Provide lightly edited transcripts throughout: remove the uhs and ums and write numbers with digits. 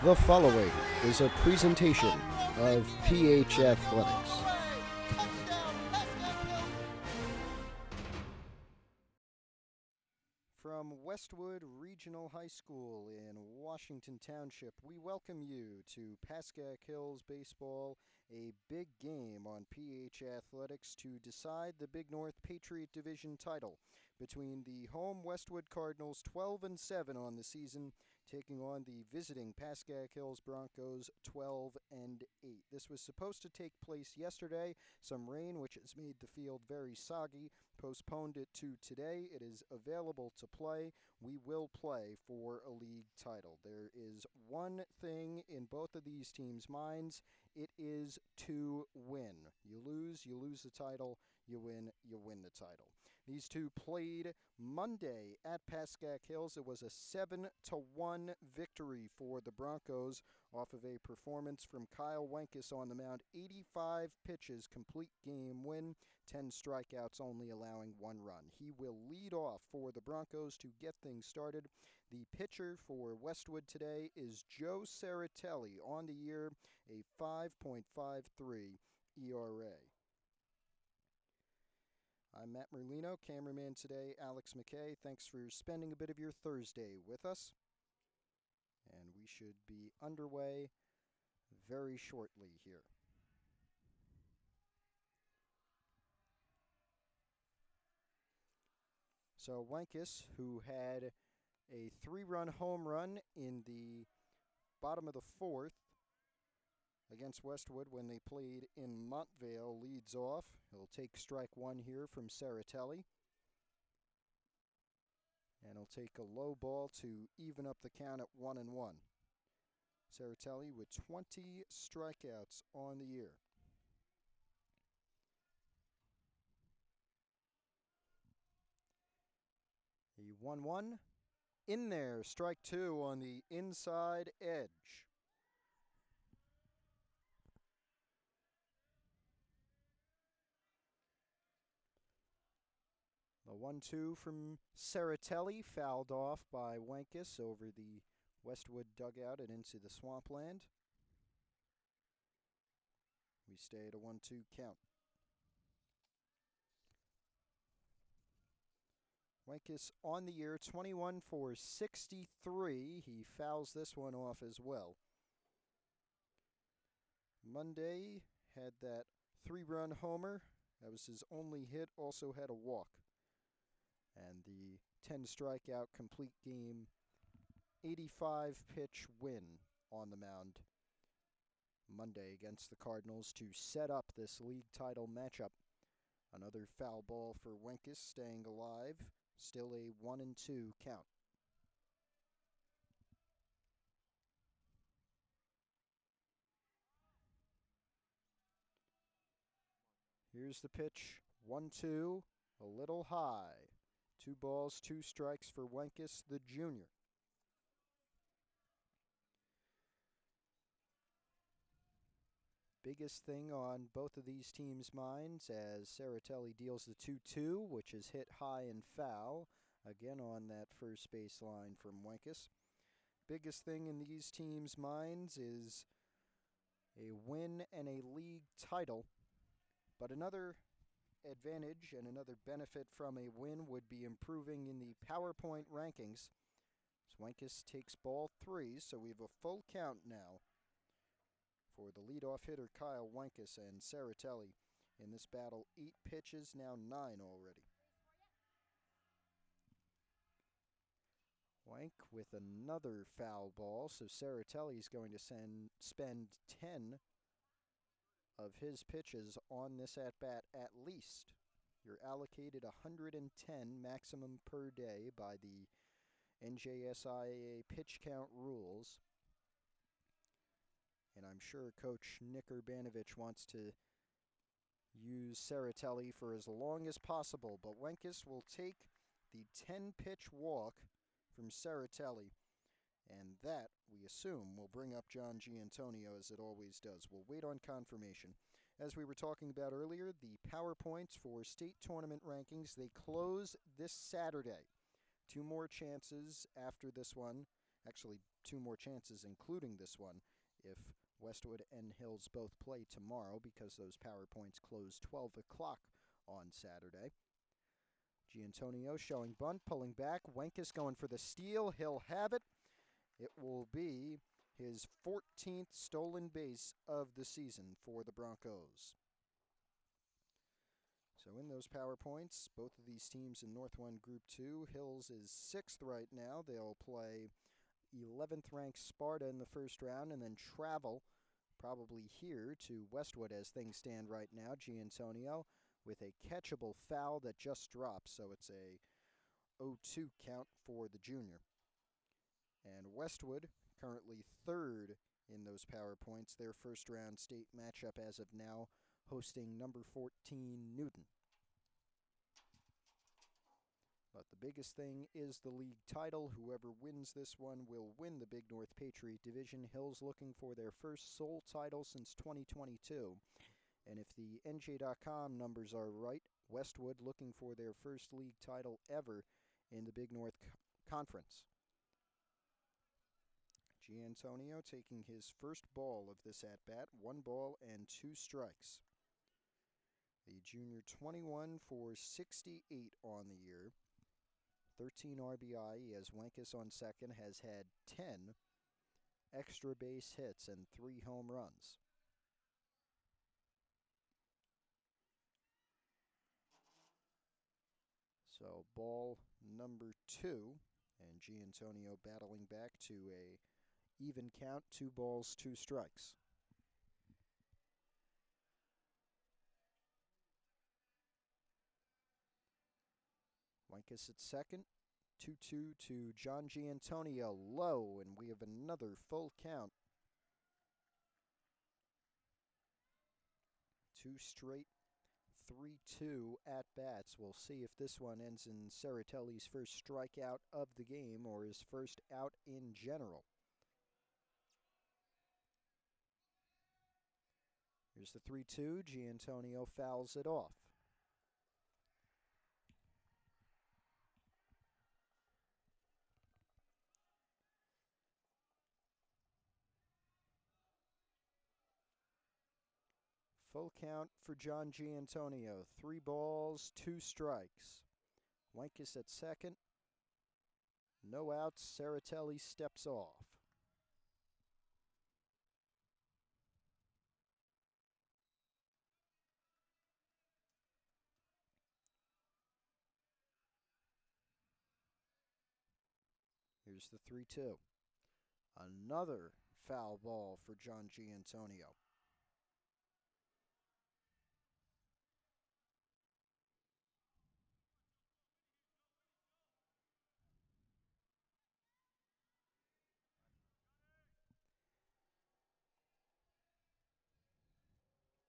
The following is a presentation of PH Athletics. From Westwood Regional High School in Washington Township, we welcome you to Pascack Hills Baseball, a big game on PH Athletics to decide the Big North Patriot Division title between the home Westwood Cardinals 12-7 on the season, taking on the visiting Pascack Hills Broncos 12-8. This was supposed to take place yesterday. Some rain, which has made the field very soggy, postponed it to today. It is available to play. We will play for a league title. There is one thing in both of these teams' minds. It is to win. You lose the title. You win the title. These two played Monday at Pascack Hills. It was a 7-1 victory for the Broncos off of a performance from Kyle Wenkes on the mound. 85 pitches, complete game win, 10 strikeouts, only allowing 1 run. He will lead off for the Broncos to get things started. The pitcher for Westwood today is Joe Saratelli, on the year a 5.53 ERA. I'm Matt Merlino, cameraman today, Alex McKay. Thanks for spending a bit of your Thursday with us. And we should be underway very shortly here. So Wenkes, who had a 3-run home run in the bottom of the 4th against Westwood when they played in Montvale, leads off. He'll take strike 1 here from Saratelli. And he'll take a low ball to even up the count at 1-1. Saratelli with 20 strikeouts on the year. A 1-1 in there, strike 2 on the inside edge. The 1-2 from Saratelli, fouled off by Wenkes over the Westwood dugout and into the swampland. We stay at a 1-2 count. Wenkes on the year, 21 for 63. He fouls this one off as well. Monday had that 3-run homer. That was his only hit, also had a walk. And the 10 strikeout complete game, 85 pitch win on the mound Monday against the Cardinals to set up this league title matchup. Another foul ball for Wenkes, staying alive. Still a 1-2 count. Here's the pitch. 1-2, a little high. 2 balls, 2 strikes for Wenkes, the junior. Biggest thing on both of these teams' minds as Saratelli deals the 2-2, which is hit high and foul, again on that first base line from Wenkes. Biggest thing in these teams' minds is a win and a league title, but another advantage and another benefit from a win would be improving in the PowerPoint rankings. Wenkes takes ball 3, so we have a full count now for the leadoff hitter Kyle Wenkes and Saratelli in this battle. 8 pitches, now 9 already. Wank with another foul ball, so Saratelli is going to spend 10 of his pitches on this at-bat at least. You're allocated 110 maximum per day by the NJSIAA pitch count rules. And I'm sure Coach Nick Urbanovich wants to use Saratelli for as long as possible, but Wenkes will take the 10-pitch walk from Saratelli, and that, we assume, will bring up John Giantonio as it always does. We'll wait on confirmation. As we were talking about earlier, the PowerPoints for state tournament rankings, they close this Saturday. 2 more chances after this one, Actually, two more chances, including this one, if Westwood and Hills both play tomorrow, because those power points close 12 o'clock on Saturday. Giantonio showing bunt, pulling back. Wenkes going for the steal. He'll have it. It will be his 14th stolen base of the season for the Broncos. So in those power points, both of these teams in North 1 Group 2. Hills is 6th right now. They'll play 11th ranked Sparta in the first round and then travel probably here to Westwood as things stand right now. Giantonio with a catchable foul that just dropped, so it's a 0-2 count for the junior. And Westwood currently 3rd in those power points. Their first round state matchup as of now, hosting number 14 Newton. But the biggest thing is the league title. Whoever wins this one will win the Big North Patriot Division. Hills looking for their first sole title since 2022. And if the NJ.com numbers are right, Westwood looking for their first league title ever in the Big North Conference. Giantonio taking his first ball of this at-bat, 1 ball and 2 strikes. The junior 21 for 68 on the year. 13 RBI as Wenkes on second has had 10 extra base hits and 3 home runs. So ball number 2, and Giantonio battling back to a even count, 2 balls, 2 strikes. Wenkes at second. 2-2 to John Giantonio, low, and we have another full count. 2 straight 3-2 at-bats. We'll see if this one ends in Ceratelli's first strikeout of the game or his first out in general. Here's the 3-2. Giantonio fouls it off. Full count for John Giantonio. 3 balls, 2 strikes. Wenkes at second. No outs. Ceratelli steps off. Here's the 3-2. Another foul ball for John Giantonio.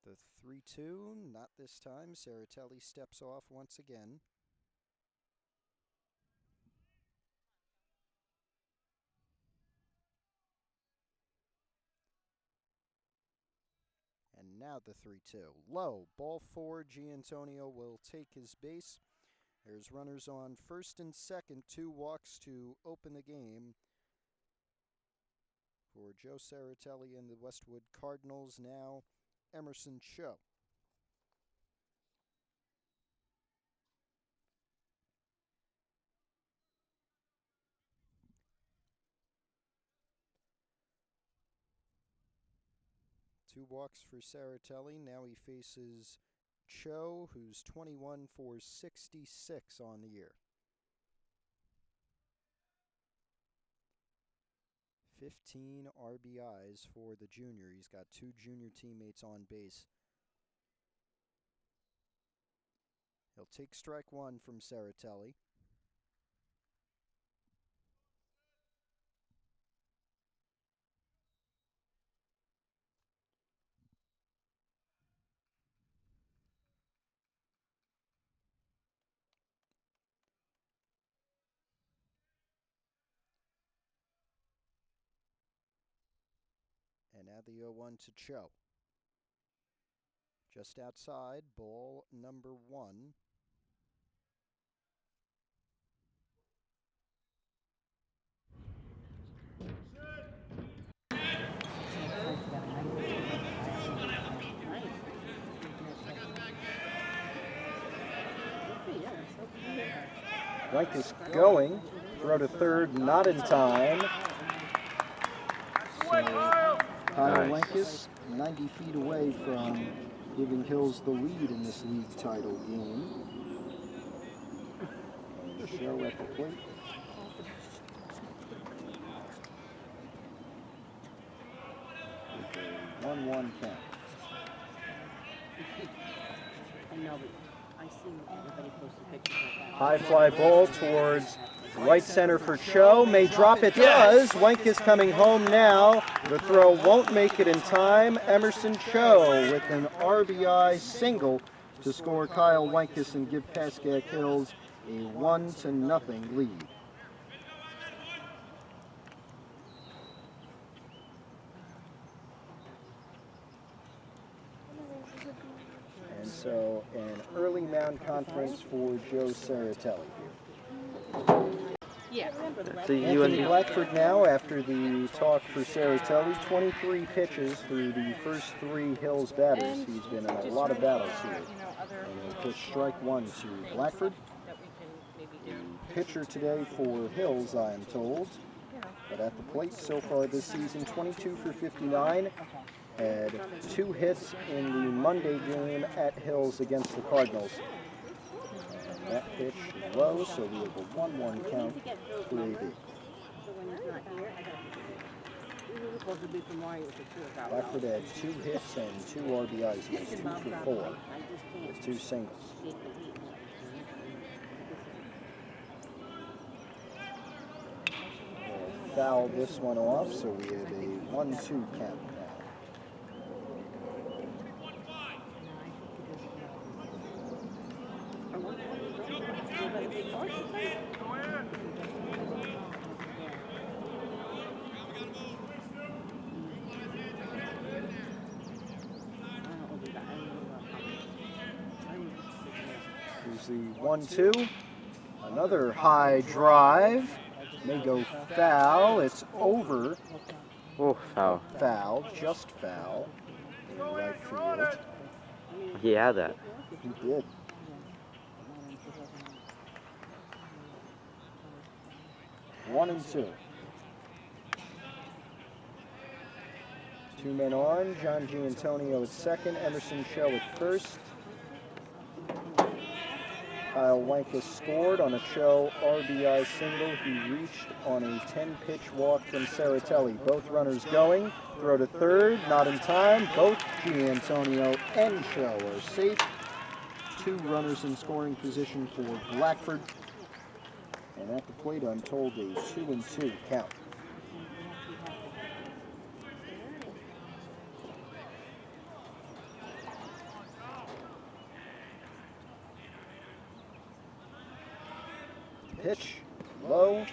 The 3-2, not this time. Ceratelli steps off once again. And now the 3-2. Low, ball 4. Giantonio will take his base. There's runners on first and second. 2 walks to open the game for Joe Ceratelli and the Westwood Cardinals. Now Emerson Cho. Two walks for Ceratelli. Now he faces Cho, who's 21 for 66 on the year. 15 RBIs for the junior. He's got 2 junior teammates on base. He'll take strike 1 from Ceratelli. And now the 0-1 to Cho. Just outside, ball number 1. Wankis going. Throw to third, not in time. So Kyle Wankis, 90 feet away from giving Hills the lead in this league title game. Show at the plate. With a 1-1 count. I know, but I see everybody posting pictures like that. High fly ball towards right center for Cho. May drop it, does. Wankis coming home now. The throw won't make it in time. Emerson Cho with an RBI single to score Kyle Wankis and give Pascack Hills a 1-0 lead. And so an early mound conference for Joe Saratelli here. Yeah. Anthony Blackford now, after the talk for Saratelli, 23 pitches through the first 3 Hills batters. He's been in a lot of battles here. And he'll pitch strike 1 to Blackford. The pitcher today for Hills, I am told. But at the plate so far this season, 22 for 59. Had 2 hits in the Monday game at Hills against the Cardinals. And that pitch is low, so we have a 1-1 count for AB. Blackford had 2 hits and 2 RBIs. He was 2 for 4 with 2 singles. We'll foul this one off, so we have a 1-2 count now. Here's the 1-2. Another high drive. May go foul. It's over. Oh, foul. Foul, just foul. In right field. He had that. He did. One and 2. 2 men on. John Giantonio at second. Emerson Cho at first. Kyle Wankis scored on a Cho RBI single. He reached on a 10-pitch walk from Saratelli. Both runners going. Throw to third, not in time. Both Giantonio and Cho are safe. 2 runners in scoring position for Blackford. And at the plate, I'm told a 2-2 count. Pitch, low,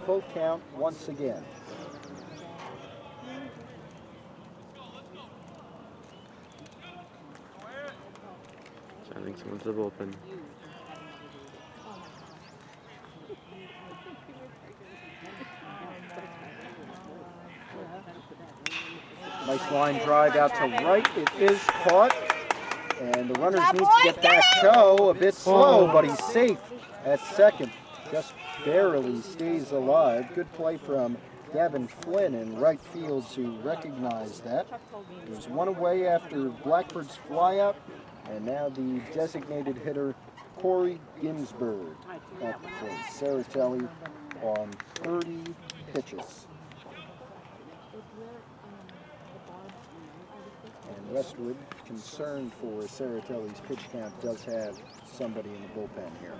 full count once again. I think someone's the bullpen. Nice line drive out to right. It is caught. And the runners need to get back. Cho a bit slow, but he's safe at second. Just barely stays alive. Good play from Gavin Flynn in right field to recognize that. There's one away after Blackford's flyout. And now the designated hitter, Corey Ginsberg, at the plate. Saratelli on 30 pitches. And Westwood, concerned for Saratelli's pitch count, does have somebody in the bullpen here.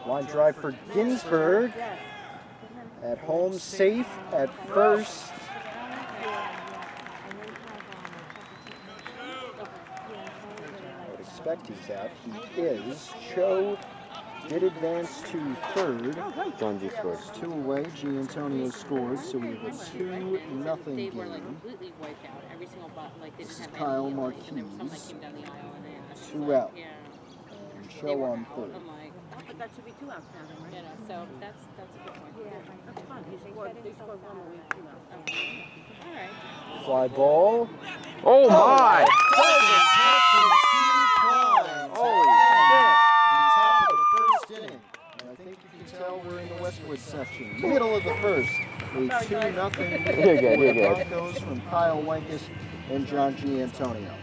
Line drive for Ginsberg. At home, safe at first. I would expect he's out. He is. Cho did advance to third. John G scored. 2 away. Giantonio scored, so we have a 2-0 They were like game. completely wiped out. Every single button, like they This didn't is have Kyle any. Like, and there was some that Marquez. came down the aisle and they had 2 out. Yeah. And They Cho were on out. third. I'm like, But that should be 2 outs now, then, right? you know, so that's a good point. That's fine. They scored 1 more week, 2 outs. All right. Fly ball. Oh my! Holy Holy shit! Westwood section. Middle of the first. A 2-0 lead You're good, for you're the good. Broncos from Kyle Wankus and John G. Antonio.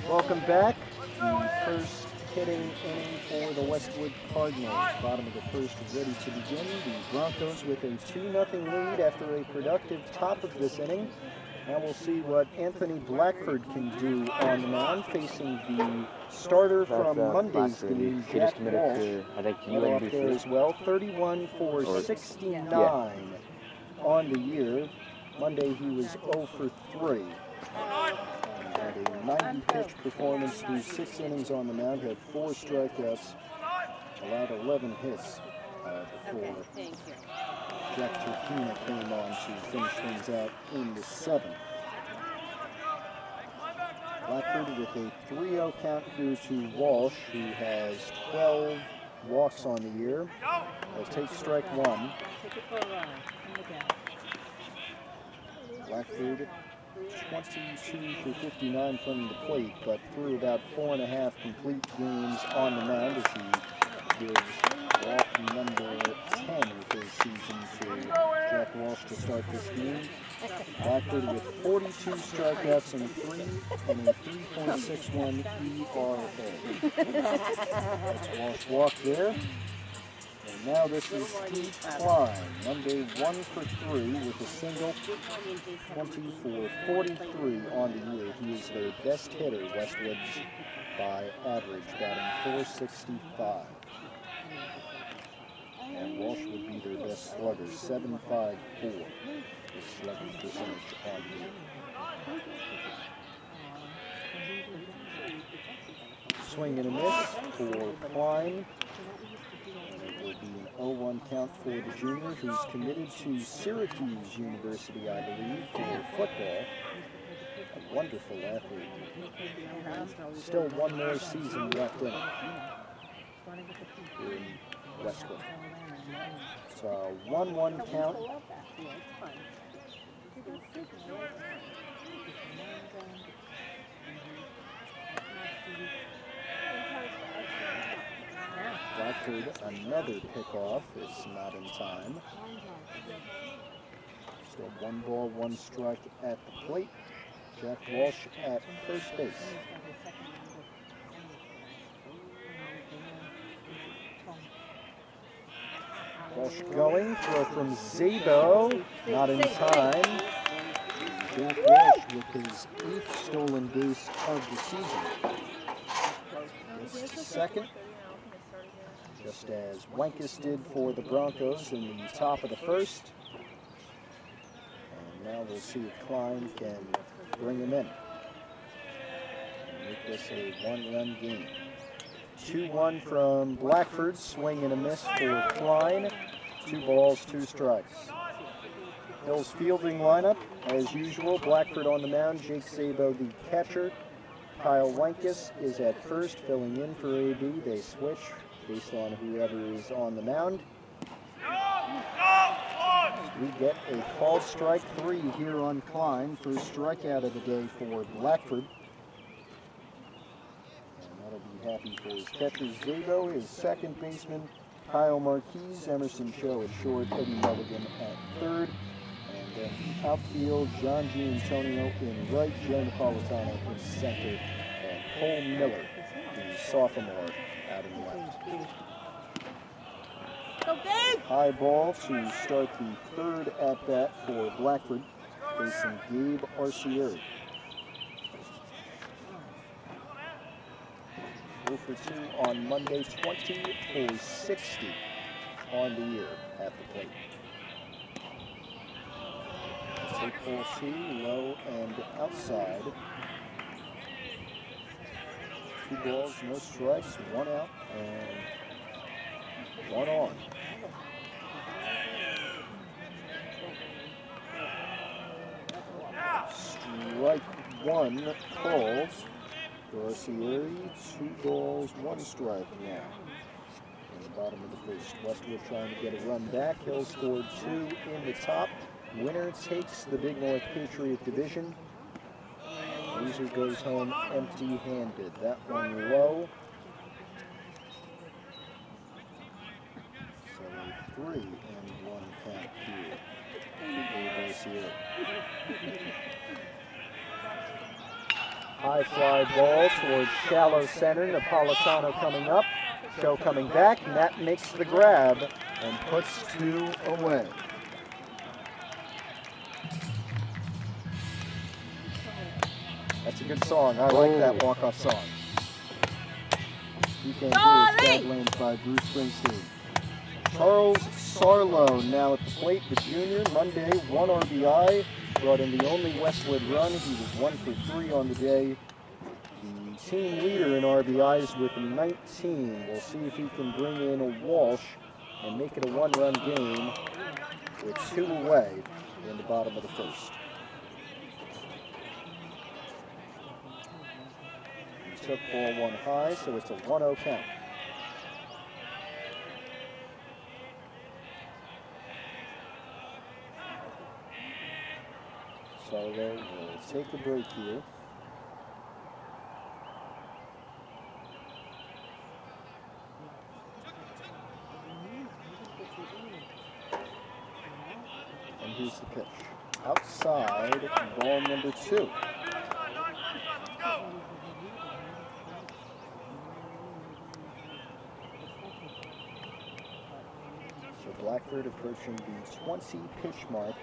Welcome back. The first hitting inning for the Westwood Cardinals. Bottom of the first ready to begin. The Broncos with a 2-0 lead after a productive top of this inning. Now we'll see what Anthony Blackford can do on the mound, facing the starter from Monday's game, Jack Walsh. I think Off there as well, 31 for 69 on the year. Monday he was 0 for 3. Had a 90-pitch performance through 6 innings on the mound, had 4 strikeouts, allowed 11 hits before Jack Turpina came on to finish things out in the 7th. Blackford with a 3-0 count here to Walsh, who has 12 walks on the year. He'll take strike 1. Blackford 22 for 59 from the plate, but threw about 4.5 complete games on the mound as he gives walk number 10 of his season to Jack Walsh to start this game. Blackford with 42 strikeouts and a 3.61 ERA. That's Walsh walk there. And now this is Steve Klein. Monday 1 for 3 with a single, 20 for 43 on the year. He is their best hitter, Westwood's, by average, batting .465. And Walsh would be their best slugger, .754. His slugging percentage on the year. Swing and a miss for Klein. It will be an 0-1 count for the junior, who's committed to Syracuse University, I believe, for football. A wonderful athlete. Still one more season left in it here in Westwood. It's a 1-1 count. Blackford, another pickoff. It's not in time. Still 1 ball, 1 strike at the plate. Jack Walsh at first base. Walsh going, throw from Zabo, not in time. Jack Walsh with his 8th stolen base of the season. This second, just as Wankus did for the Broncos in the top of the first. And now we'll see if Klein can bring him in and make this a 1-run game. 2-1 from Blackford, swing and a miss for Klein. 2 balls, 2 strikes. Hill's fielding lineup, as usual, Blackford on the mound, Jake Szabo the catcher. Kyle Wankus is at first, filling in for AB. They switch based on whoever is on the mound. We get a called strike 3 here on Klein, first strikeout of the day for Blackford. And that'll be happy for his catcher Szabo, his second baseman Kyle Marquise, Emerson Cho at short, Eddie Mulligan at third. And then outfield, John G. Antonio in right, Joe Napolitano in center, and Cole Miller, the sophomore, out in left. High ball to start the third at-bat for Blackford, facing Gabe Arcieri. 0 for 2 on Monday, 20 for 60 on the year at the plate. Take ball 2, low and outside. 2 balls, no strikes, 1 out, and 1 on. Strike 1 called. Arcieri, 2 balls, 1 strike now. In the bottom of the first, Westwood trying to get a run back. Hill scored 2 in the top. Winner takes the Big North Patriot Division. Loser goes home empty-handed. That one low. High fly ball towards shallow center. Napolitano coming up. Joe coming back, and that makes the grab and puts 2 away. That's a good song. I like that walk-off song. You can hear Badlands by Bruce Springsteen. Charles Sarlo now at the plate, the junior. Monday, 1 RBI. Brought in the only Westwood run. He was 1 for 3 on the day. The team leader in RBIs with 19. We'll see if he can bring in a Walsh and make it a 1-run game with 2 away in the bottom of the first. He took ball 1 high, so it's a 1-0 count. So they will take a break here. And here's the pitch. Outside, ball number 2. So Blackford approaching the 20 pitch mark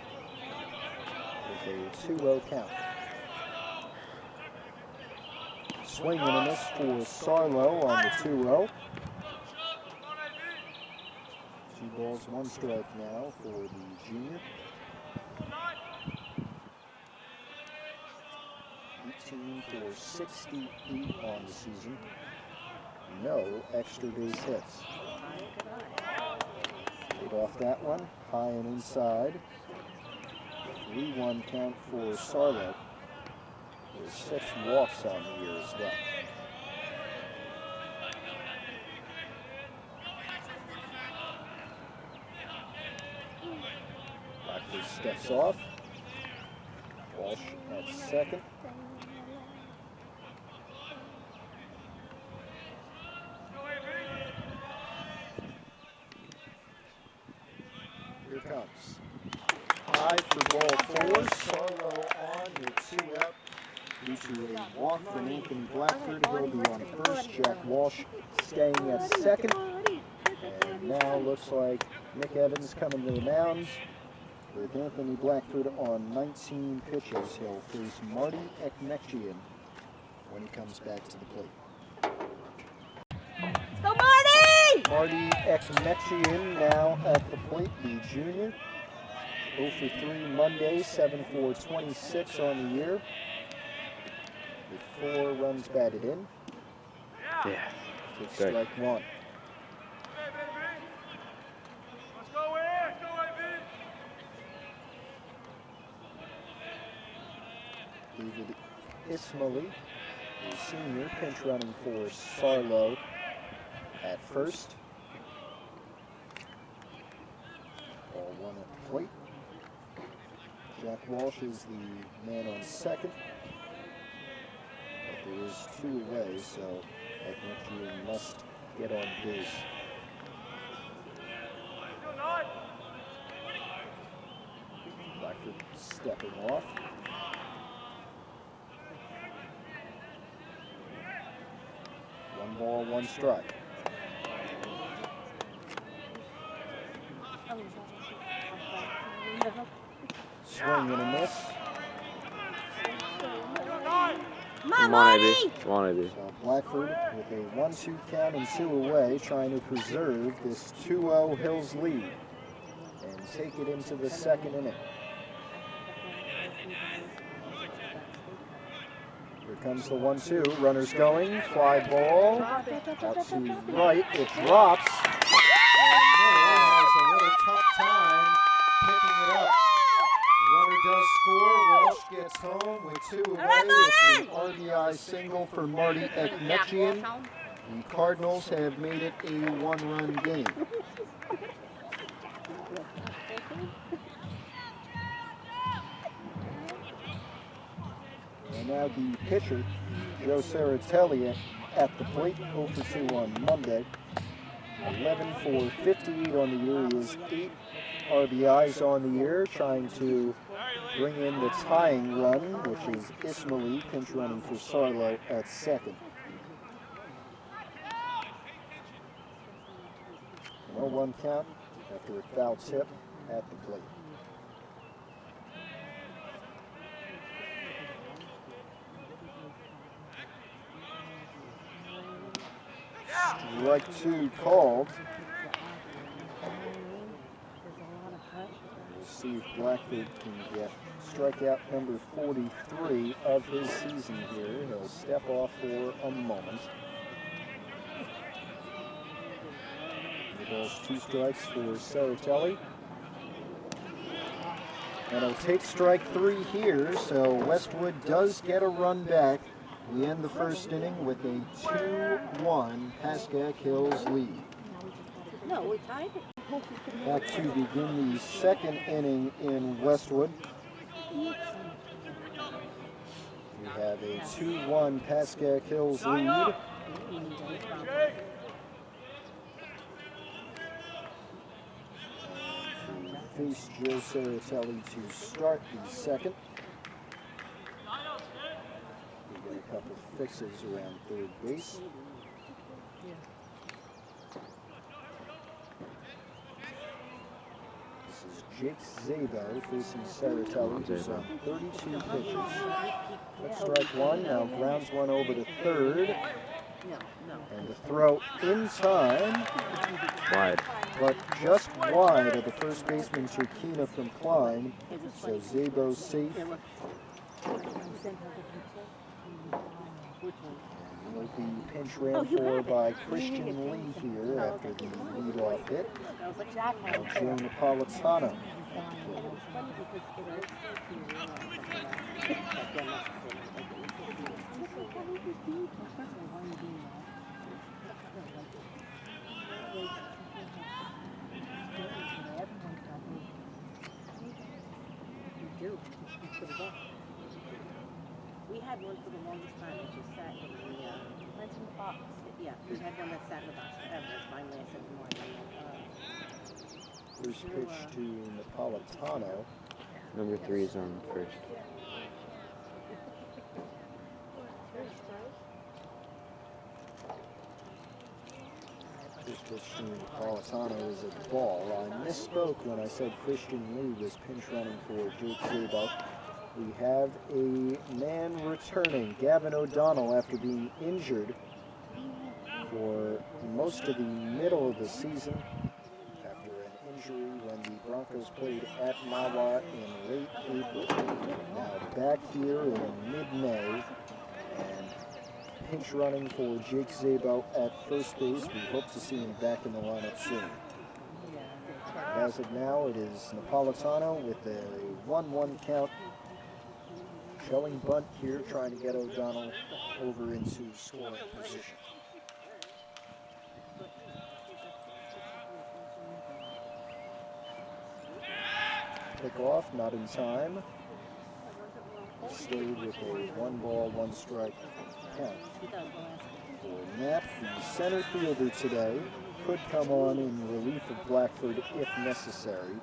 with a 2-0 count. Swing and a miss for Sarlo on the 2-0. 2 balls, 1 strike now for the junior. 18 for 68 on the season. No extra base hits. Take off that one, high and inside. 3-1 count for Sarlo. There's 6 walks on the year as well. Blackford steps off. Walsh at second. Here it comes. High for ball 4. Sarlo on with 2 out. Due to a walk from Anthony Blackford, he'll be on first. Jack Walsh staying at second. And now looks like Nick Evans coming to the mound. With Anthony Blackford on 19 pitches, he'll face Marty Ekmechian when he comes back to the plate. Let's go, Marty! Marty Ekmechian now at the plate, the junior. 0 for 3 Monday, 7 for 26 on the year. With 4 runs batted in. Yeah. It's strike 1. David Ismaili, the senior, pinch running for Sarlo at first. Ball 1 at the plate. Jack Walsh is the man on second. But there is 2 away, so Ekmechian must get on base. Blackford stepping off. 1 ball, 1 strike. Swing and a miss. Come on, AB. Come on, AB. So Blackford with a 1-2 count and 2 away, trying to preserve this 2-0 Hills lead and take it into the second inning. Here comes the 1-2. Runners going. Fly ball. Out to right. It drops. And Miller has a little tough time picking it up. Runner does score. Walsh gets home with 2 away. It's an RBI single for Marty Ekmechian. The Cardinals have made it a 1-run game. And now the pitcher, Joe Saratelli, at the plate, 0 for 2 on Monday. 11 for 58 on the year. He is 8 RBIs on the year, trying to bring in the tying run, which is Ismaili pinch running for Sarlo at second. An 0-1 count after a foul tip at the plate. Strike 2 called. We'll see if Blackford can get strikeout number 43 of his season here. He'll step off for a moment. The ball's 2 strikes for Saratelli. And he'll take strike 3 here, so Westwood does get a run back. We end the first inning with a 2-1 Pascack Hills lead. No, we tied it. Back to begin the second inning in Westwood. We have a 2-1 Pascack Hills lead. Face Joe Saratelli to start the second. We get a couple fixes around third base. This is Jake Zabo facing Saratelli, who's on 32 pitches. That's strike 1, now grounds one over to third. And the throw in time. Wide. But just wide of the first baseman Turkina from Klein. So Zabo's safe. Will be pinch ran for by Christian Lee here after the leadoff hit. Now Joe Napolitano. We had one for the longest time. It just sat in the box. Yeah, we had one that sat in the box forever. Finally, I said more. First pitch to Napolitano. Number 3 is on first. First pitch to Napolitano is a ball. I misspoke when I said Christian Lee was pinch running for Jake Zabo. We have a man returning, Gavin O'Donnell, after being injured for most of the middle of the season. After an injury when the Broncos played at Mawa in late April. Now back here in mid-May and pinch running for Jake Zabo at first base. We hope to see him back in the lineup soon. As of now, it is Napolitano with a 1-1 count. Showing bunt here, trying to get O'Donnell over into scoring position. Pick off, not in time. Stayed with a 1-ball, 1-strike count. For Knapp, the center fielder today, could come on in relief of Blackford if necessary.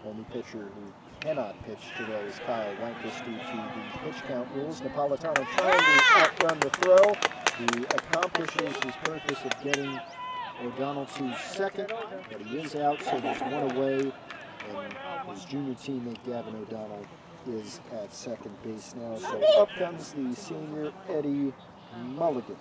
Only pitcher who cannot pitch today is Kyle Wankus due to the pitch count rules. Napolitano trying to outrun the throw. He accomplishes his purpose of getting O'Donnell to second, but he is out, so there's one away, and his junior teammate Gavin O'Donnell is at second base now. So up comes the senior Eddie Mulligan.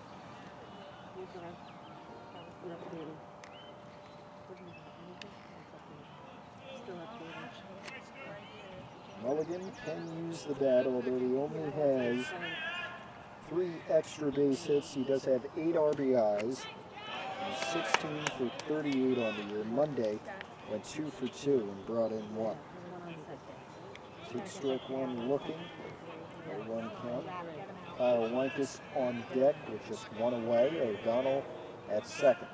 Mulligan can use the bat, although he only has 3 extra base hits. He does have 8 RBIs. He's 16 for 38 on the year. Monday went 2 for 2 and brought in 1. Take strike 1 looking. 1 count. Kyle Wankus on deck with just 1 away. O'Donnell at second.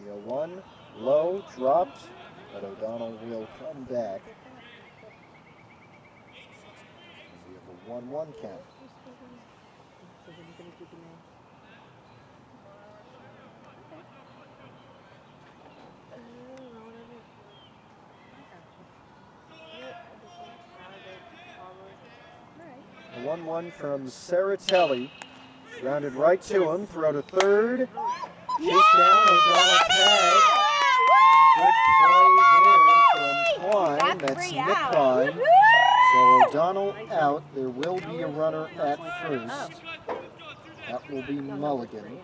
0-1, low, dropped, but O'Donnell will come back. We have a 1-1 count. 1-1 from Saratelli. Grounded right to him. Throw to third. Chase down. O'Donnell tag. Good play there from Klein. That's Nick Klein. So O'Donnell out. There will be a runner at first. That will be Mulligan.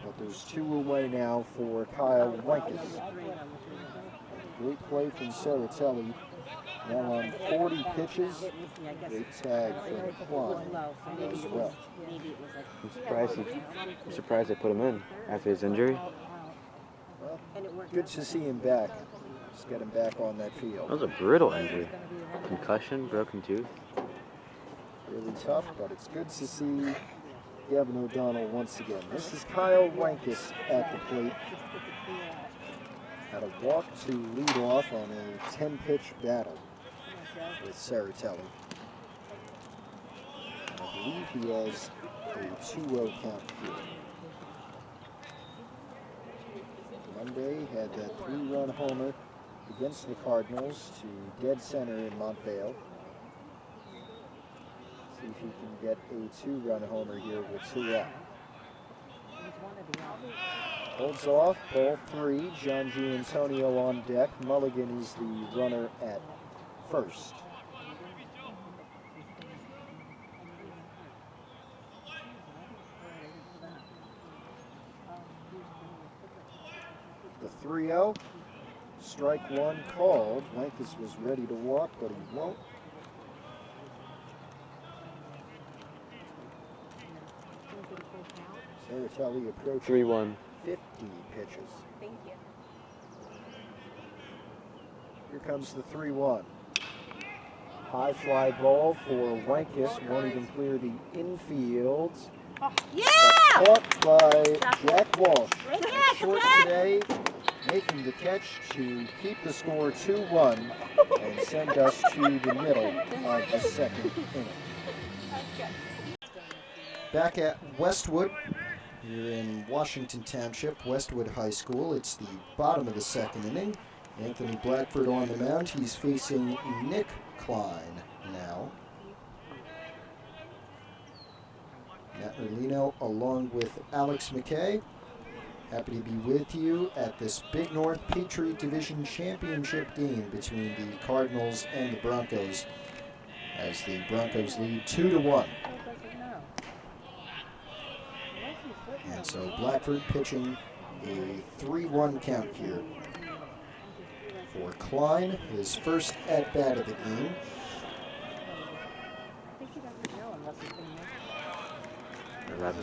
But there's 2 away now for Kyle Wenkus. Great play from Saratelli. Now on 40 pitches, great tag from Klein as well. I'm surprised they put him in after his injury. Well, good to see him back. Just get him back on that That field. was a brutal injury. Concussion, broken tooth. Really tough, but it's good to see Gavin O'Donnell once again. This is Kyle Wenkus at the plate. Had a walk to lead off on a 10-pitch battle with Saratelli. And I believe he has a 2-0 count here. Monday had that 3-run homer against the Cardinals to dead center in Montvale. See if he can get a 2-run homer here with 2 out. Holds off, ball 3. John Giantonio on deck. Mulligan is the runner at first. The 3-0. Strike 1 called. Wenkus was ready to walk, but he won't. Saratelli approaching 3-1. 50 pitches. Thank you. Here comes the 3-1. High fly ball for Wenkus. Won't even clear the infield. Yeah! Caught by Jack Walsh. Short today, making the catch to keep the score 2-1 and send us to the middle of the second inning. Back at Westwood, here in Washington Township, Westwood High School. It's the bottom of the second inning. Anthony Blackford on the mound. He's facing Nick Klein now. Matt Merlino along with Alex McKay. Happy to be with you at this Big North Patriot Division Championship game between the Cardinals and the Broncos, as the Broncos lead 2-1. And so Blackford pitching a 3-1 count here for Klein, his first at-bat of the game.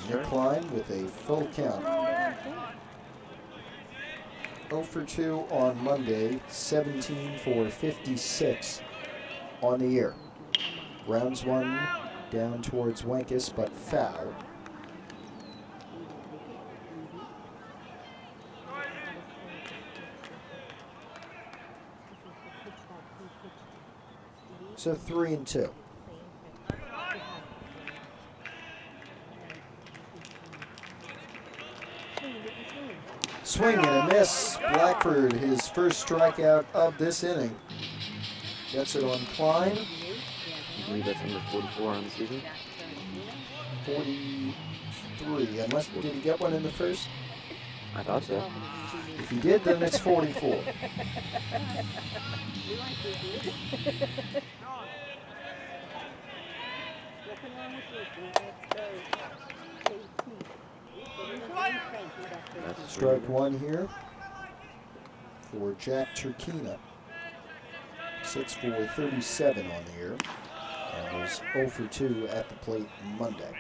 Nick Klein with a full count. 0 for 2 on Monday, 17 for 56 on the year. Rounds 1 down towards Wenkus, but foul. So 3-2. Swing and a miss. Blackford, his first strikeout of this inning. Gets it on Klein. I believe that's number 44 on the season. 43. Unless, did he get one in the first? I thought so. If he did, then it's 44. Strike 1 here for Jack Turkina. 6 for 37 on the year, and was 0 for 2 at the plate Monday.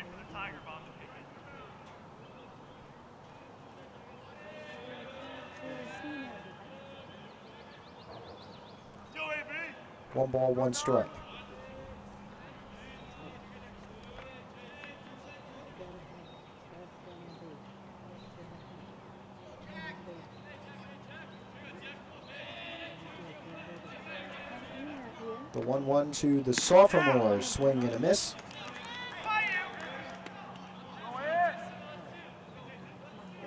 One ball, one strike. The 1-1 to the sophomore, swing and a miss.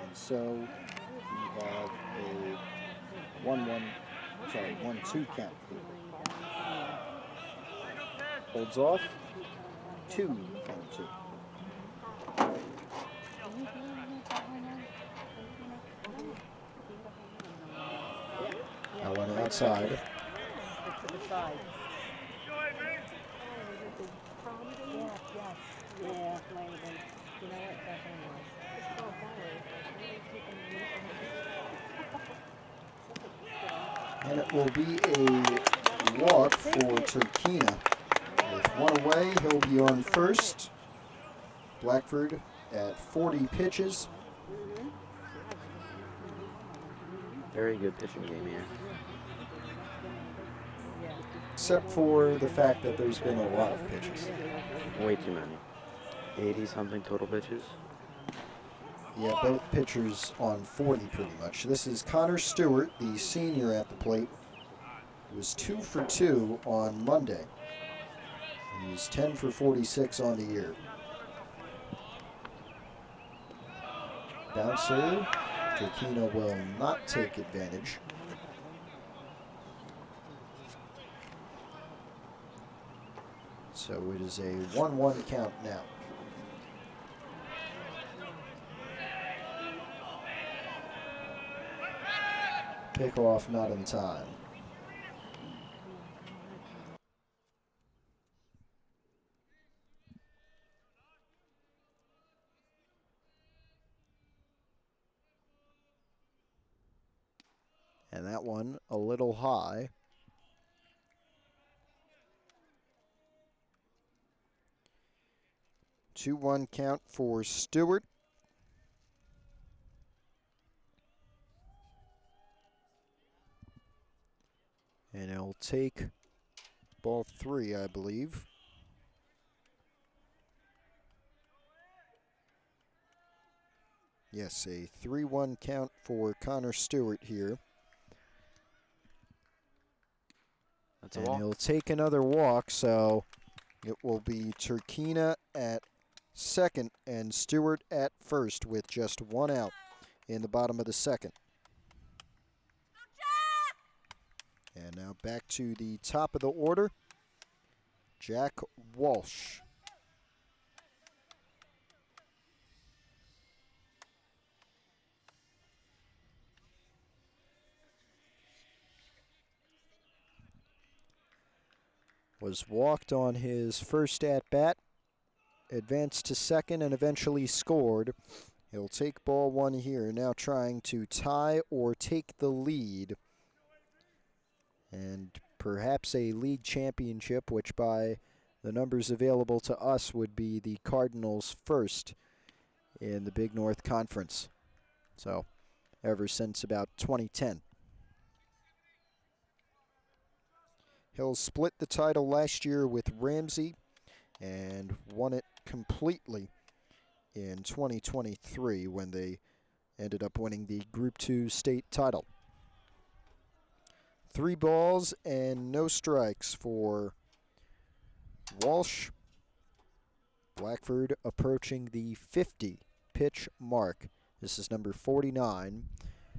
And so we have a 1-2 count. Holds off. 2-2. That one outside. To the side. Yeah, might have been. You know what? Definitely was. And it will be a walk for Turkina. With one away, he'll be on first. Blackford at 40 pitches. Very good pitching game here. Except for the fact that there's been a lot of pitches. Way too many. 80-something total pitches. Yeah, both pitchers on 40 pretty much. This is Connor Stewart, the senior at the plate. He was 2 for 2 on Monday. He's 10 for 46 on the year. Bouncer. Turkina will not take advantage. So it is a 1-1 count now. Pickoff not in time. And that one a little high. Two-one count for Stewart. And he'll take ball 3, I believe. Yes, a 3-1 count for Connor Stewart here. That's a and walk. he'll take another walk, so it will be Turkina at second and Stewart at first with just one out in the bottom of the second. And now back to the top of the order, Jack Walsh. Was walked on his first at-bat, advanced to second, and eventually scored. He'll take ball 1 here, now trying to tie or take the lead. And perhaps a league championship, which by the numbers available to us would be the Cardinals' first in the Big North Conference. So, ever since about 2010. He'll split the title last year with Ramsey and won it completely in 2023 when they ended up winning the Group 2 state title. 3 balls and no strikes for Walsh. Blackford approaching the 50 pitch mark. This is number 49,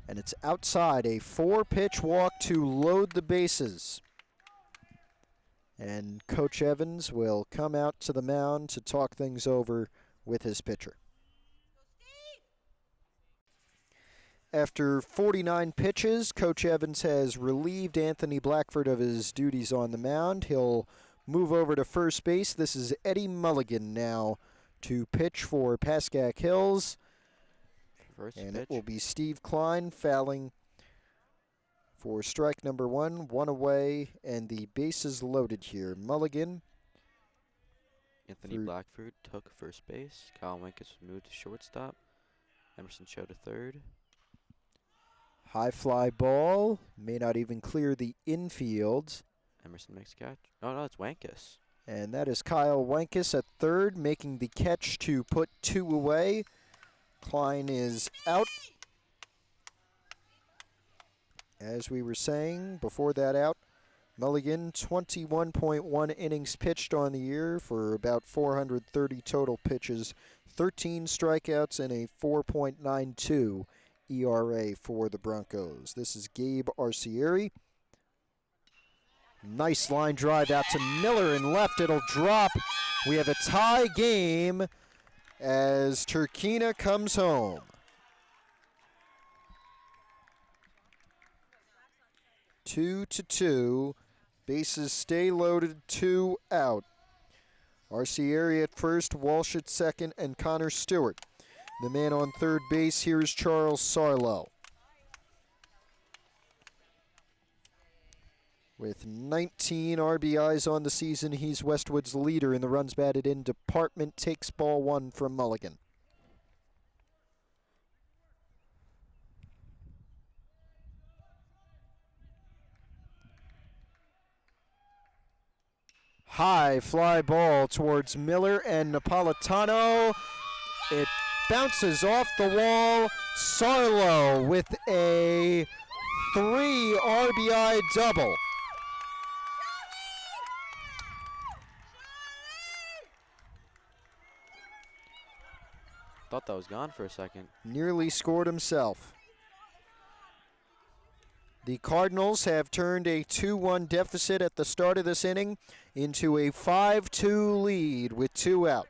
and it's outside, a 4-pitch walk to load the bases. And Coach Evans will come out to the mound to talk things over with his pitcher. After 49 pitches, Coach Evans has relieved Anthony Blackford of his duties on the mound. He'll move over to first base. This is Eddie Mulligan now to pitch for Pascack Hills. And it will be Steve Klein fouling for strike number 1, 1 away, and the bases loaded here. Mulligan. Anthony Blackford took first base. Kyle Winkus moved to shortstop. Emerson Cho to third. High fly ball. May not even clear the infield. Emerson makes catch. Oh, no, it's Winkus. And that is Kyle Winkus at third, making the catch to put 2 away. Klein is out. As we were saying before that out, Mulligan, 21.1 innings pitched on the year for about 430 total pitches, 13 strikeouts, and a 4.92 ERA for the Broncos. This is Gabe Arcieri. Nice line drive out to Miller and left. It'll drop. We have a tie game as Turkina comes home. 2-2. Bases stay loaded, 2 out. Arcieri at first, Walsh at second, and Connor Stewart. The man on third base here is Charles Sarlo. With 19 RBIs on the season, he's Westwood's leader in the runs batted in department. Takes ball 1 from Mulligan. High fly ball towards Miller and Napolitano. It bounces off the wall. Sarlo with a 3 RBI double. Thought that was gone for a second. Nearly scored himself. The Cardinals have turned a 2-1 deficit at the start of this inning into a 5-2 lead with 2 out.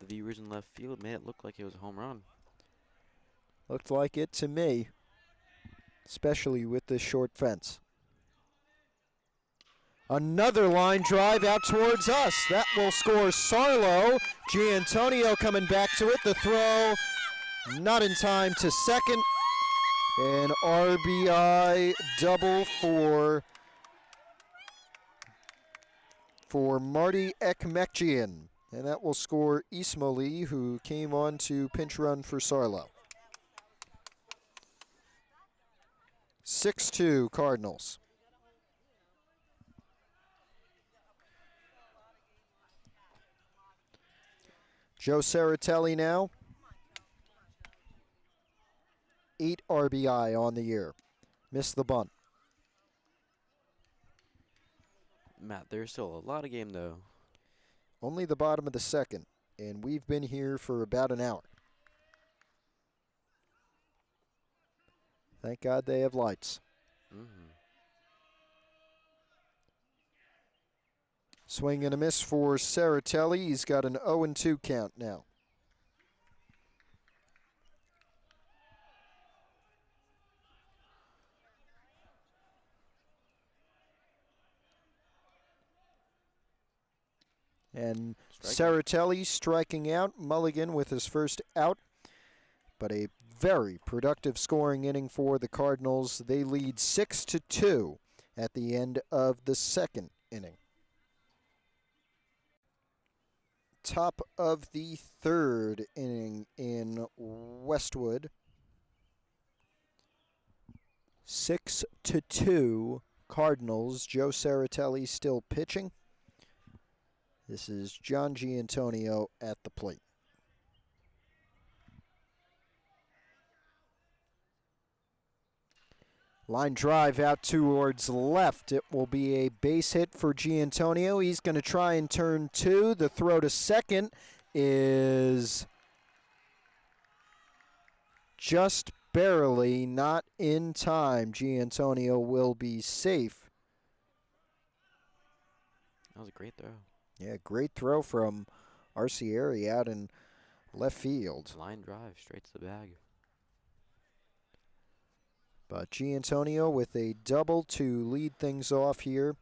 The viewers in left field made it look like it was a home run. Looked like it to me, especially with this short fence. Another line drive out towards us. That will score Sarlo. Giantonio coming back to it. The throw not in time to second. An RBI double for Marty Ekmekjian. And that will score Ismaili, who came on to pinch run for Sarlo. 6-2 Cardinals. Joe Saratelli now. 8 RBI on the year. Missed the bunt. Matt, there's still a lot of game, though. Only the bottom of the second, and we've been here for about an hour. Thank God they have lights. Swing and a miss for Saratelli. He's got an 0-2 count now. And Saratelli striking out. Mulligan with his first out. But a very productive scoring inning for the Cardinals. They lead 6-2 at the end of the second inning. Top of the third inning in Westwood. 6-2 Cardinals. Joe Saratelli still pitching. This is John Giantonio at the plate. Line drive out towards left. It will be a base hit for Giantonio. He's going to try and turn 2. The throw to second is just barely not in time. Giantonio will be safe. That was a great throw. Yeah, great throw from Arcieri out in left field. Line drive straight to the bag. But Giantonio with a double to lead things off here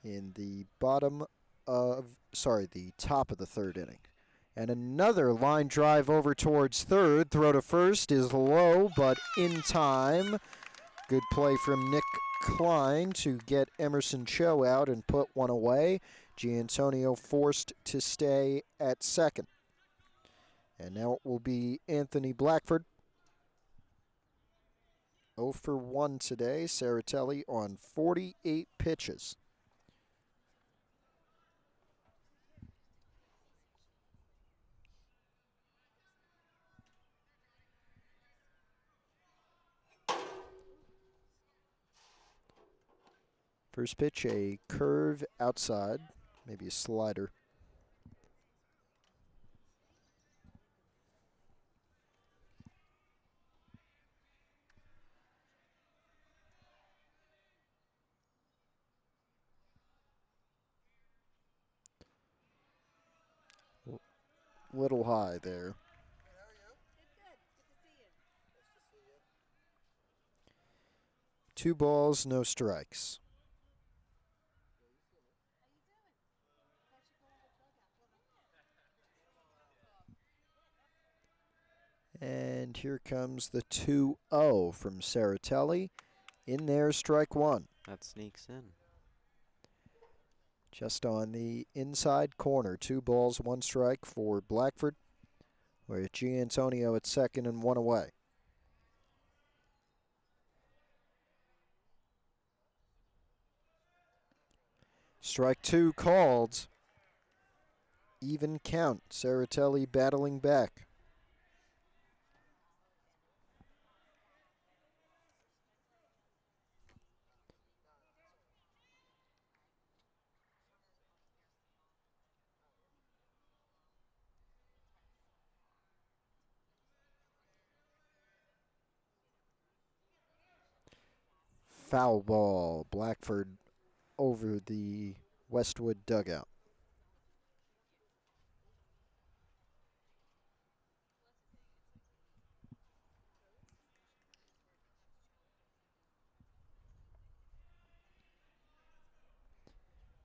in the top of the third inning. And another line drive over towards third. Throw to first is low, but in time. Good play from Nick Klein to get Emerson Cho out and put one away. Giantonio forced to stay at second. And now it will be Anthony Blackford. 0 for 1 today. Saratelli on 48 pitches. First pitch, a curve outside, maybe a slider. little high there. 2 balls, no strikes. And here comes the 2-0 from Saratelli. In there, strike 1. That sneaks in. Just on the inside corner. 2 balls, 1 strike for Blackford. With Giantonio at second and 1 away. Strike 2 called. Even count. Saratelli battling back. Foul ball. Blackford over the Westwood dugout.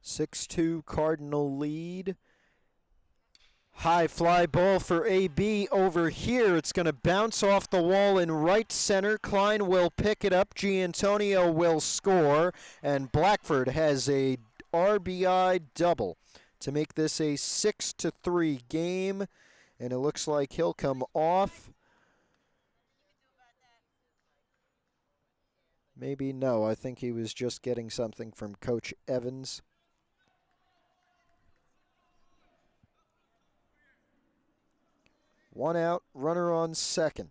Six-two Cardinal lead. High fly ball for AB over here. It's going to bounce off the wall in right center. Klein will pick it up. Giantonio will score. And Blackford has a RBI double to make this a 6-3 game. And it looks like he'll come off. Maybe no. I think he was just getting something from Coach Evans. One out, runner on second.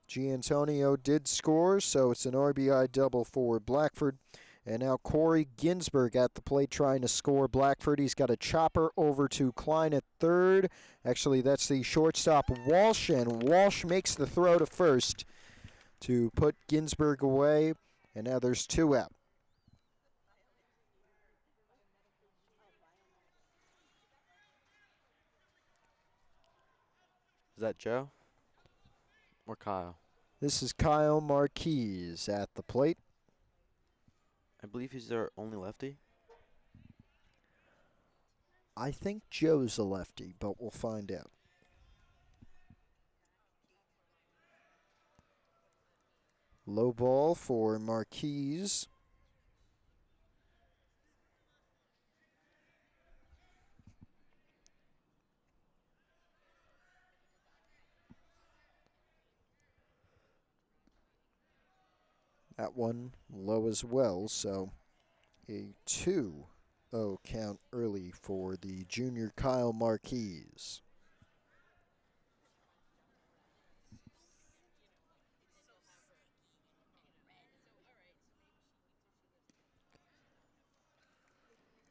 Giantonio did score, so it's an RBI double for Blackford. And now Corey Ginsberg at the plate trying to score Blackford. He's got a chopper over to Klein at third. Actually, that's the shortstop Walsh, and Walsh makes the throw to first to put Ginsberg away. And now there's 2 out. Is that Joe? Or Kyle? This is Kyle Marquez at the plate. I believe he's their only lefty. I think Joe's a lefty, but we'll find out. Low ball for Marquez. That one low as well, so a 2-0 count early for the junior Kyle Marquez.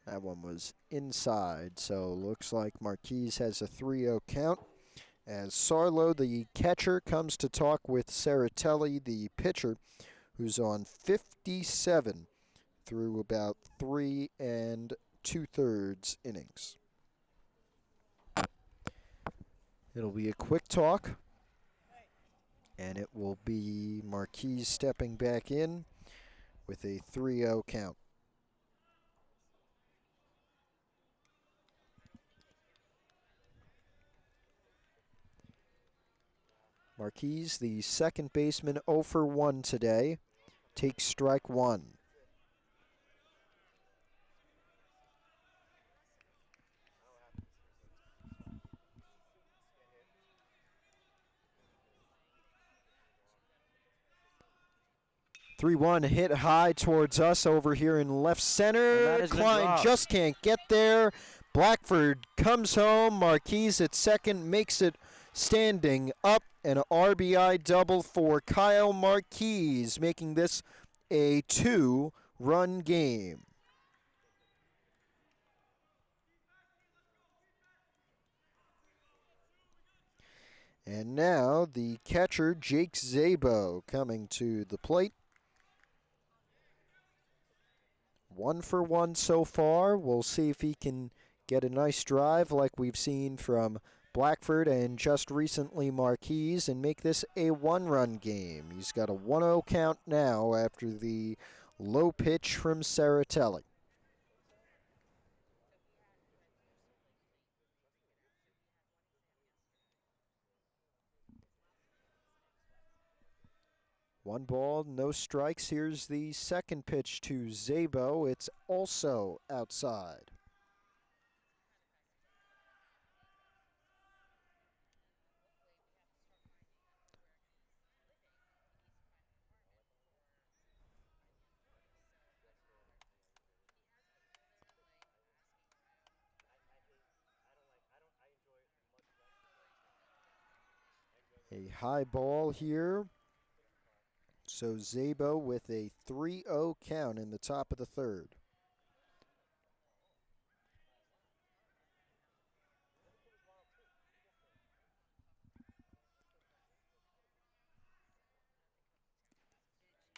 That one was inside, so looks like Marquez has a 3-0 count. As Sarlo, the catcher, comes to talk with Saratelli, the pitcher, who's on 57 through about 3 2/3 innings. It'll be a quick talk, and it will be Marquez stepping back in with a 3-0 count. Marquez, the second baseman, 0 for 1 today, takes strike 1. Three-one hit high towards us over here in left center. Klein just can't get there. Blackford comes home. Marquez at second makes it standing up. An RBI double for Kyle Marquez, making this a 2-run game. And now the catcher, Jake Szabo, coming to the plate. 1 for 1 so far. We'll see if he can get a nice drive like we've seen from Blackford and just recently Marquise and make this a one-run game. He's got a 1-0 count now after the low pitch from Saratelli. One ball, no strikes. Here's the second pitch to Zabo. It's also outside. A high ball here. So Zabo with a 3-0 count in the top of the third.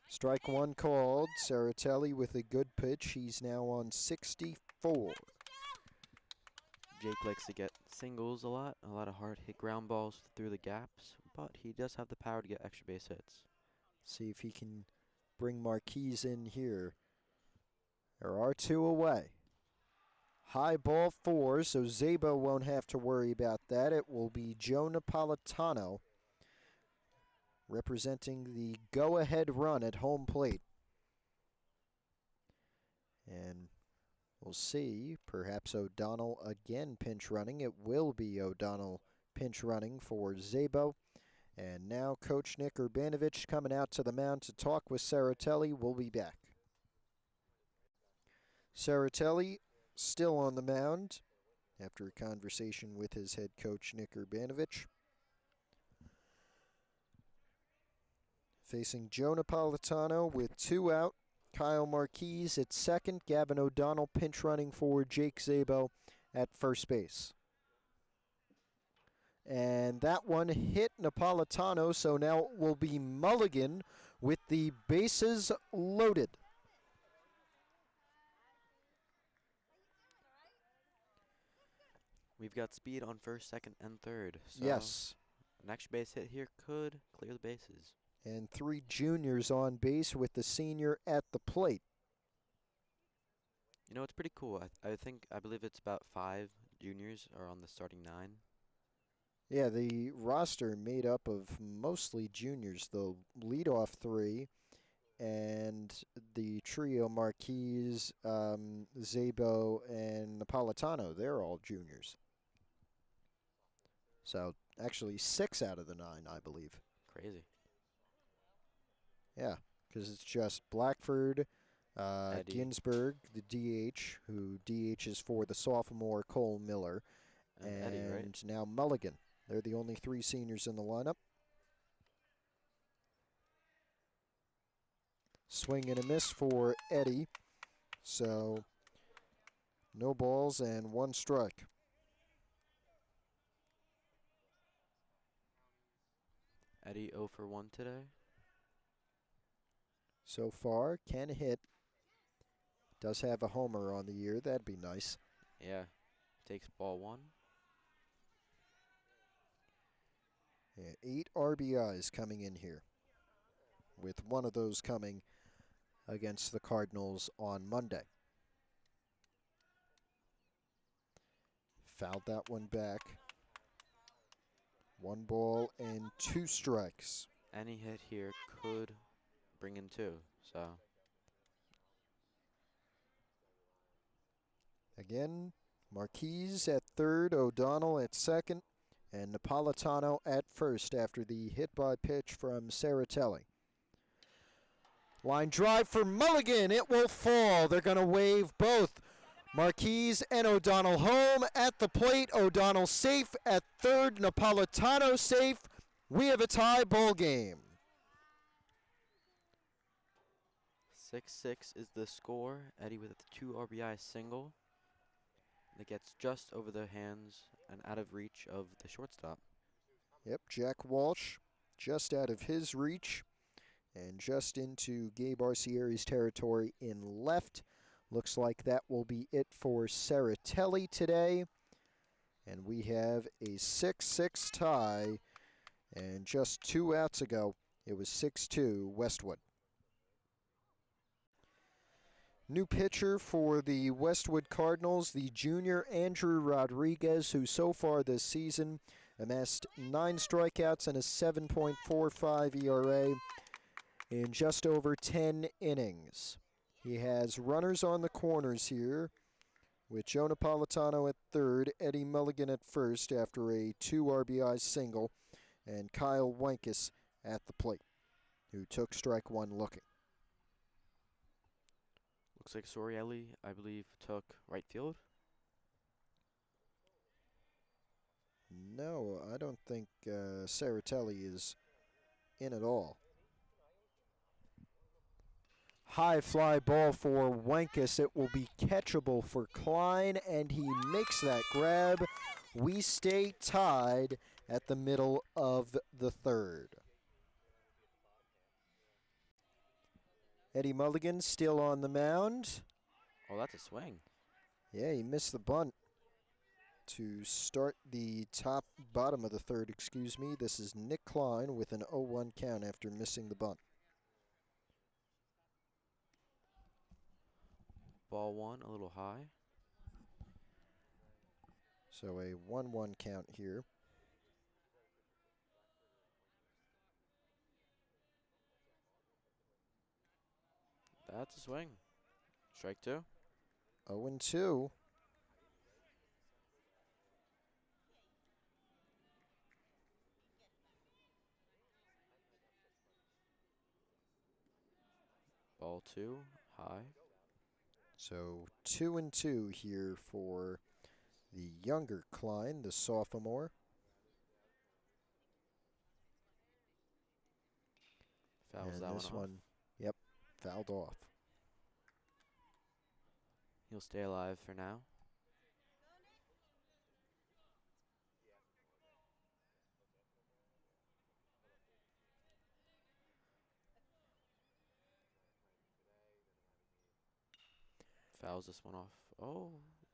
Strike one called. Saratelli with a good pitch. He's now on 64. Jake likes to get singles a lot of hard hit ground balls through the gaps, but he does have the power to get extra base hits. See if he can bring Marquise in here. There are two away. High ball 4, so Zabo won't have to worry about that. It will be Joe Napolitano representing the go-ahead run at home plate. And we'll see. Perhaps O'Donnell again pinch running. It will be O'Donnell pinch running for Zabo. And now Coach Nick Urbanovich coming out to the mound to talk with Saratelli. We'll be back. Saratelli still on the mound after a conversation with his head coach Nick Urbanovich. Facing Joe Napolitano with 2 out. Kyle Marquise at second. Gavin O'Donnell pinch running for Jake Zabo at first base. And that one hit Napolitano, so now it will be Mulligan with the bases loaded. We've got speed on first, second, and third. So Yes. an extra base hit here could clear the bases. And 3 juniors on base with the senior at the plate. You know, it's pretty cool. I believe it's about 5 juniors are on the starting 9. Yeah, the roster made up of mostly juniors, the leadoff 3, and the trio Marquise, Zabo, and Napolitano. They're all juniors. So actually 6 out of the 9, I believe. Crazy. Yeah, because it's just Blackford, Eddie. Ginsburg, the DH, who DH is for the sophomore Cole Miller, And Eddie, right? now Mulligan. They're the only 3 seniors in the lineup. Swing and a miss for Eddie. So no balls and 1 strike. Eddie 0 for 1 today. So far, can hit. Does have a homer on the year. That'd be nice. Yeah. Takes ball 1. Yeah, 8 RBIs coming in here, with one of those coming against the Cardinals on Monday. Fouled that one back. 1 ball and 2 strikes. Any hit here could bring in 2. So Again, Marquise at third, O'Donnell at second, and Napolitano at first after the hit by pitch from Saratelli. Line drive for Mulligan. It will fall. They're going to wave both Marquise and O'Donnell home at the plate. O'Donnell safe at third. Napolitano safe. We have a tie ball game. 6-6 is the score. Eddie with a 2 RBI single. That gets just over the hands and out of reach of the shortstop. Yep, Jack Walsh just out of his reach and just into Gabe Arcieri's territory in left. Looks like that will be it for Saratelli today. And we have a 6-6 tie. And just 2 outs ago, it was 6-2 Westwood. New pitcher for the Westwood Cardinals, the junior Andrew Rodriguez, who so far this season amassed 9 strikeouts and a 7.45 ERA in just over 10 innings. He has runners on the corners here, with Joe Napolitano at third, Eddie Mulligan at first after a 2 RBI single, and Kyle Wenkus at the plate, who took strike one looking. Looks like Sorielli, I believe, took right field. No, I don't think Saratelli is in at all. High fly ball for Wenkus. It will be catchable for Klein, and he makes that grab. We stay tied at the middle of the third. Eddie Mulligan still on the mound. Oh, that's a swing. Yeah, he missed the bunt to start the bottom of the third, excuse me. This is Nick Klein with an 0-1 count after missing the bunt. Ball one, a little high. So a 1-1 count here. That's a swing. Strike two. 0-2. Ball two, high. So 2-2 here for the younger Klein, the sophomore. Fouls And that this one off. Yep, fouled off. He'll stay alive for now. Fouls this one off. Oh,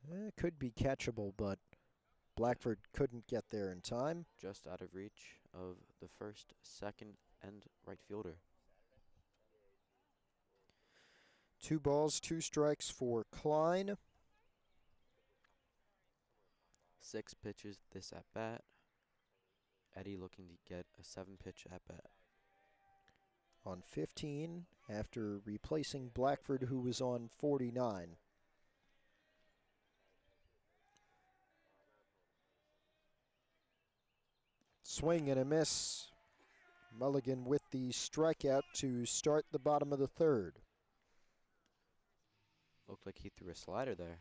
It could be catchable, but Blackford couldn't get there in time. just out of reach of the first, second, and right fielder. 2 balls, 2 strikes for Klein. 6 pitches this at bat. Eddie looking to get a 7-pitch at bat. On 15 after replacing Blackford, who was on 49. Swing and a miss. Mulligan with the strikeout to start the bottom of the third. Looked like he threw a slider there.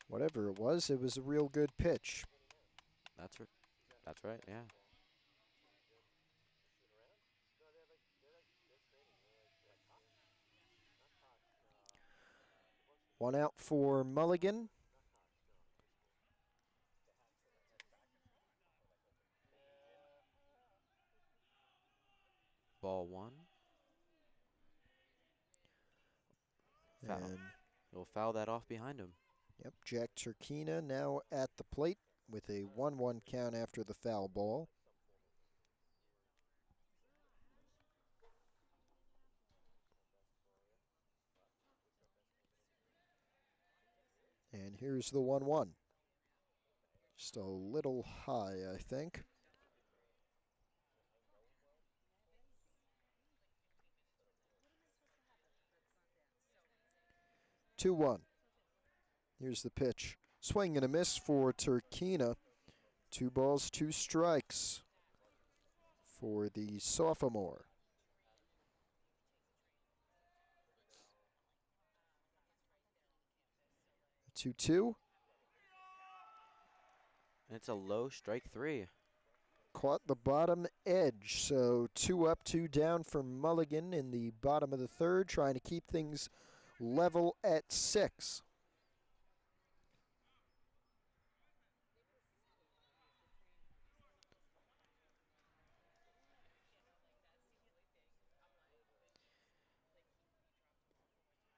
Whatever it was a real good pitch. That's right, yeah. One out for Mulligan. Ball one. Foul. And He'll foul that off behind him. yep, Jack Turkina now at the plate with a 1-1 count after the foul ball. And here's the 1-1. Just a little high, I think. Two one. Here's the pitch. Swing and a miss for Turkina. 2 balls, 2 strikes for the sophomore. 2-2. And it's a low strike 3. Caught the bottom edge, so 2 up, 2 down for Mulligan in the bottom of the third, trying to keep things level at 6.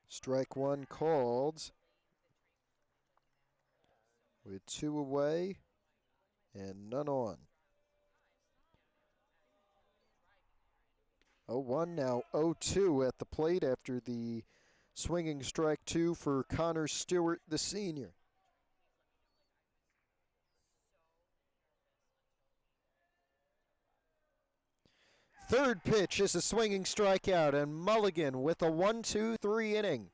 Strike 1 called. with 2 away and none on. 0-1 now 0-2 at the plate after the swinging strike 2 for Connor Stewart, the senior. Third pitch is a swinging strikeout, and Mulligan with a 1-2-3 inning.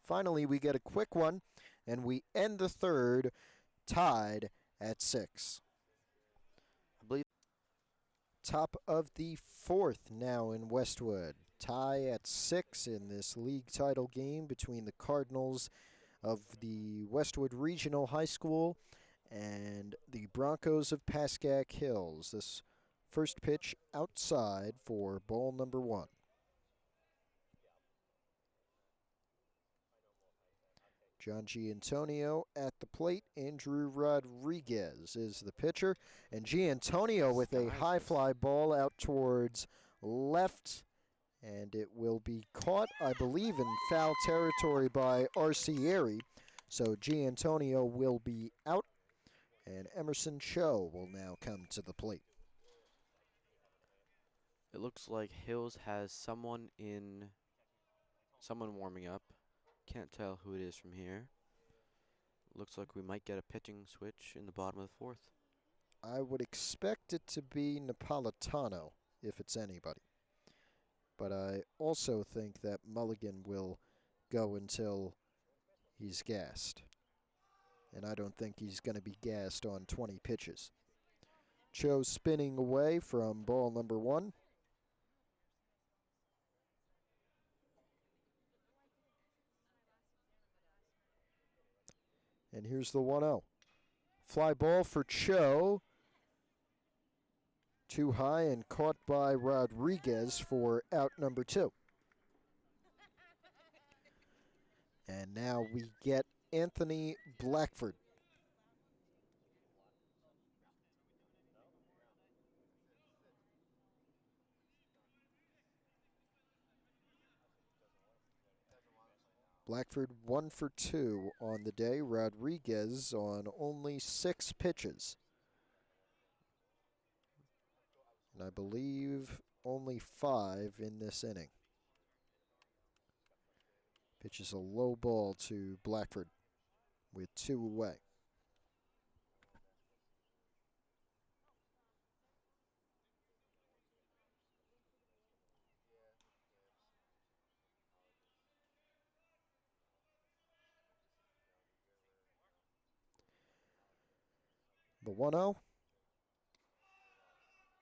Finally, we get a quick one, and we end the third tied at 6. I believe Top of the fourth now in Westwood. Tie at 6 in this league title game between the Cardinals of the Westwood Regional High School and the Broncos of Pascack Hills. This first pitch outside for ball number 1. John Giantonio at the plate. Andrew Rodriguez is the pitcher. And Giantonio with a high fly ball out towards left. And it will be caught, I believe, in foul territory by Arcieri. So Giantonio will be out. And Emerson Cho will now come to the plate. it looks like Hills has someone warming up. Can't tell who it is from here. Looks like we might get a pitching switch in the bottom of the fourth. I would expect it to be Napolitano, if it's anybody. But I also think that Mulligan will go until he's gassed. And I don't think he's going to be gassed on 20 pitches. Cho spinning away from ball number 1. And here's the 1-0. Fly ball for Cho. Too high and caught by Rodriguez for out number 2. And now we get Anthony Blackford. Blackford 1 for 2 on the day. Rodriguez on only 6 pitches. And I believe only 5 in this inning. Pitches a low ball to Blackford with 2 away. The 1-0.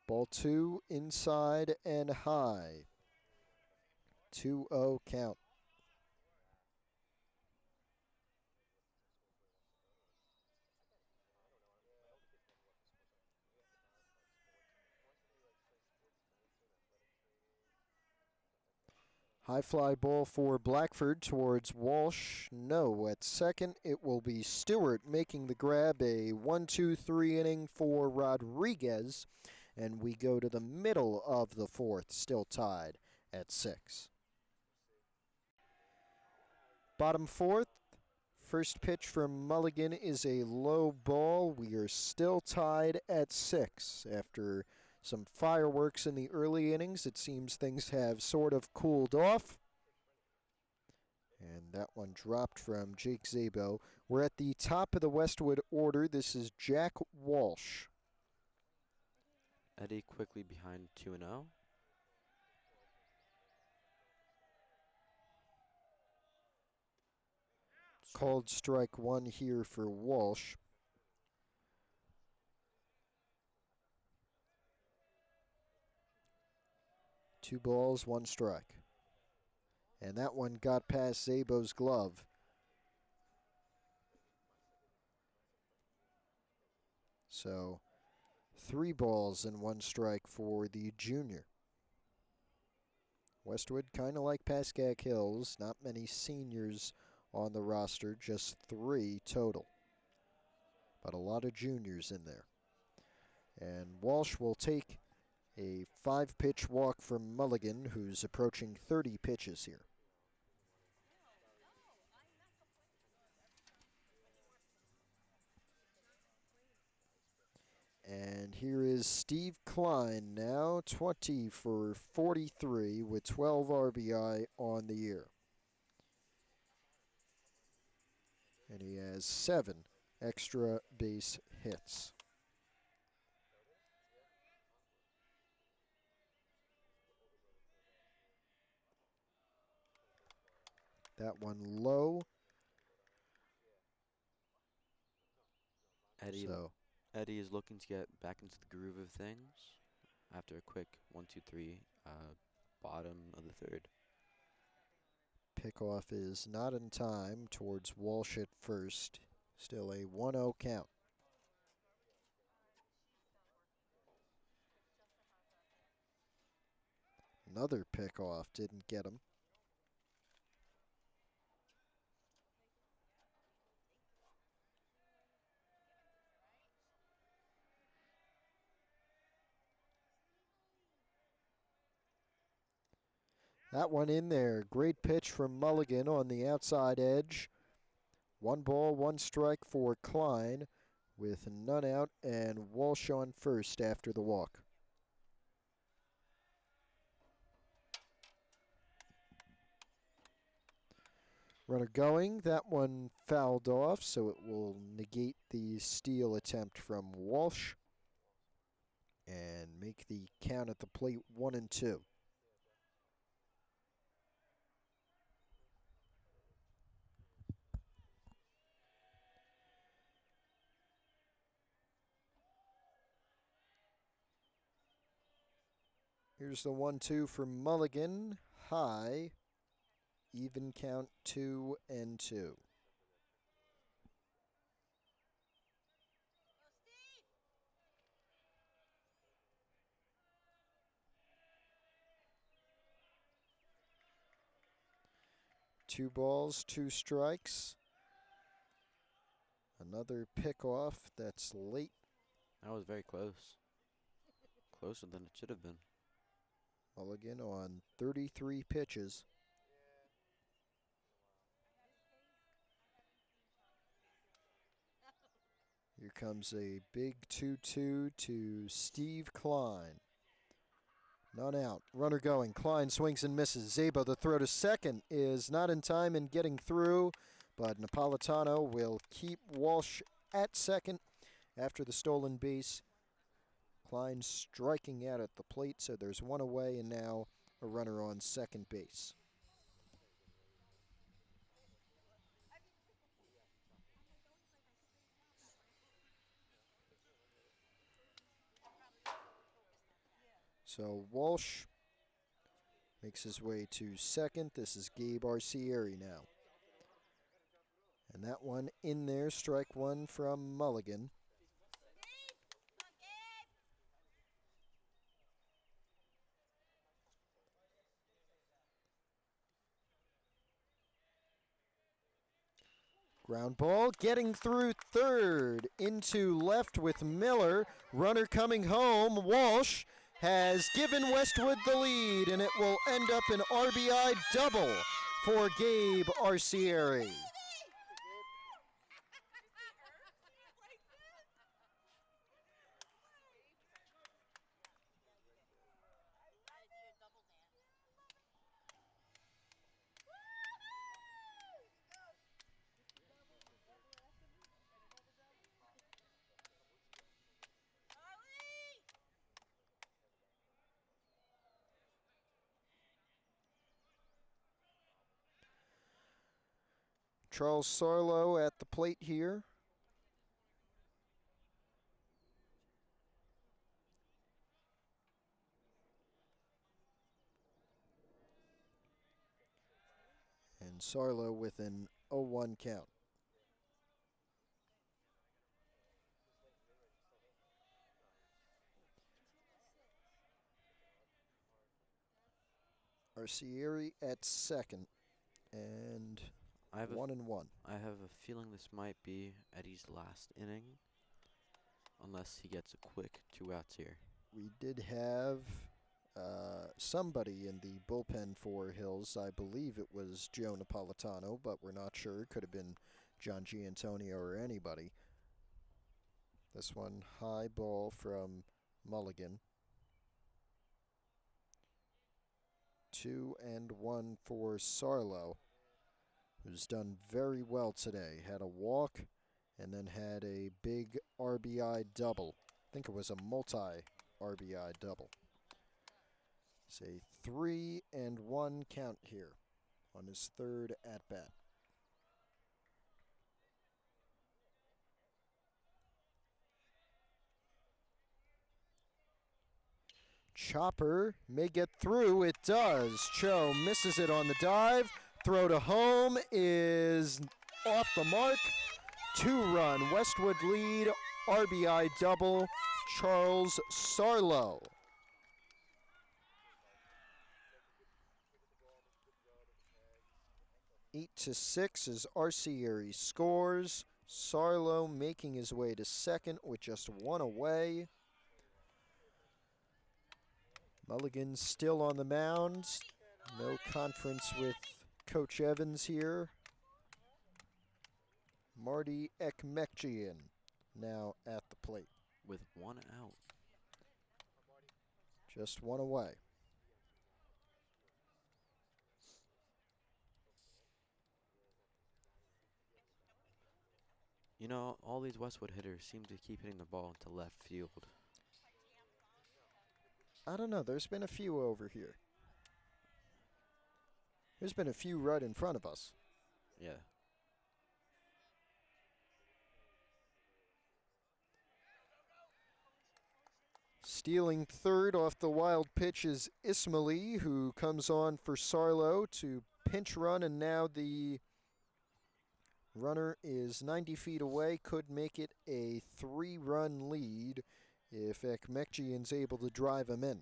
Ball 2 inside and high. 2-0 count. High fly ball for Blackford towards Walsh. No, at second it will be Stewart making the grab. A 1-2-3 inning for Rodriguez. And we go to the middle of the fourth, still tied at 6. Bottom fourth. First pitch from Mulligan is a low ball. We are still tied at 6 after some fireworks in the early innings. It seems things have sort of cooled off. And that one dropped from Jake Szabo. We're at the top of the Westwood order. This is Jack Walsh. Eddie quickly behind 2-0. Called strike 1 here for Walsh. Two balls, 1 strike. And that one got past Szabo's glove. So 3 balls and 1 strike for the junior. Westwood, kind of like Pascack Hills, not many seniors on the roster, just 3 total. But a lot of juniors in there. And Walsh will take a 5-pitch walk from Mulligan, who's approaching 30 pitches here. And here is Steve Klein now, 20 for 43 with 12 RBI on the year. And he has 7 extra base hits. That one low. Eddie is looking to get back into the groove of things after a quick 1-2-3 bottom of the third. Pickoff is not in time towards Walsh at first. Still a 1-0 count. Another pickoff didn't get him. That one in there. Great pitch from Mulligan on the outside edge. 1 ball, 1 strike for Klein with none out and Walsh on first after the walk. Runner going. That one fouled off, so it will negate the steal attempt from Walsh and make the count at the plate 1-2. Here's the 1-2 for Mulligan. High. Even count 2-2. Two balls, 2 strikes. Another pickoff that's late. That was very close. Closer than it should have been. Mulligan on 33 pitches. Here comes a big 2-2 to Steve Klein. None out. Runner going. Klein swings and misses. Zabo, the throw to second, is not in time and getting through, but Napolitano will keep Walsh at second after the stolen base. Klein striking out at the plate, so there's 1 away and now a runner on second base. So Walsh makes his way to second. This is Gabe Arcieri now. And that one in there, strike 1 from Mulligan. Ground ball getting through third into left with Miller. Runner coming home. Walsh has given Westwood the lead, and it will end up an RBI double for Gabe Arcieri. Charles Sarlo at the plate here. And Sarlo with an 0-1 count. Arcieri at second. And 1-1. I have a feeling this might be Eddie's last inning, unless he gets a quick 2 outs here. We did have somebody in the bullpen for Hills. I believe it was Joe Napolitano, but we're not sure. Could have been John Giantonio or anybody. This one high ball from Mulligan. 2-1 for Sarlo, who's done very well today. Had a walk and then had a big RBI double. I think it was a multi-RBI double. It's a 3-1 count here on his third at-bat. Chopper may get through. It does. Cho misses it on the dive. Throw to home is off the mark. 2-run Westwood lead. RBI double. Charles Sarlo. 8-6 as Arcieri scores. Sarlo making his way to second with just one away. Mulligan still on the mound. No conference with Coach Evans here. Marty Ekmekjian now at the plate. With 1 out. Just one away. You know, all these Westwood hitters seem to keep hitting the ball into left field. I don't know. There's been a few over here. There's been a few right in front of us. Yeah. Stealing third off the wild pitch is Ismaili, who comes on for Sarlo to pinch run, and now the runner is 90 feet away. Could make it a 3-run lead if Ekmekjian's able to drive him in.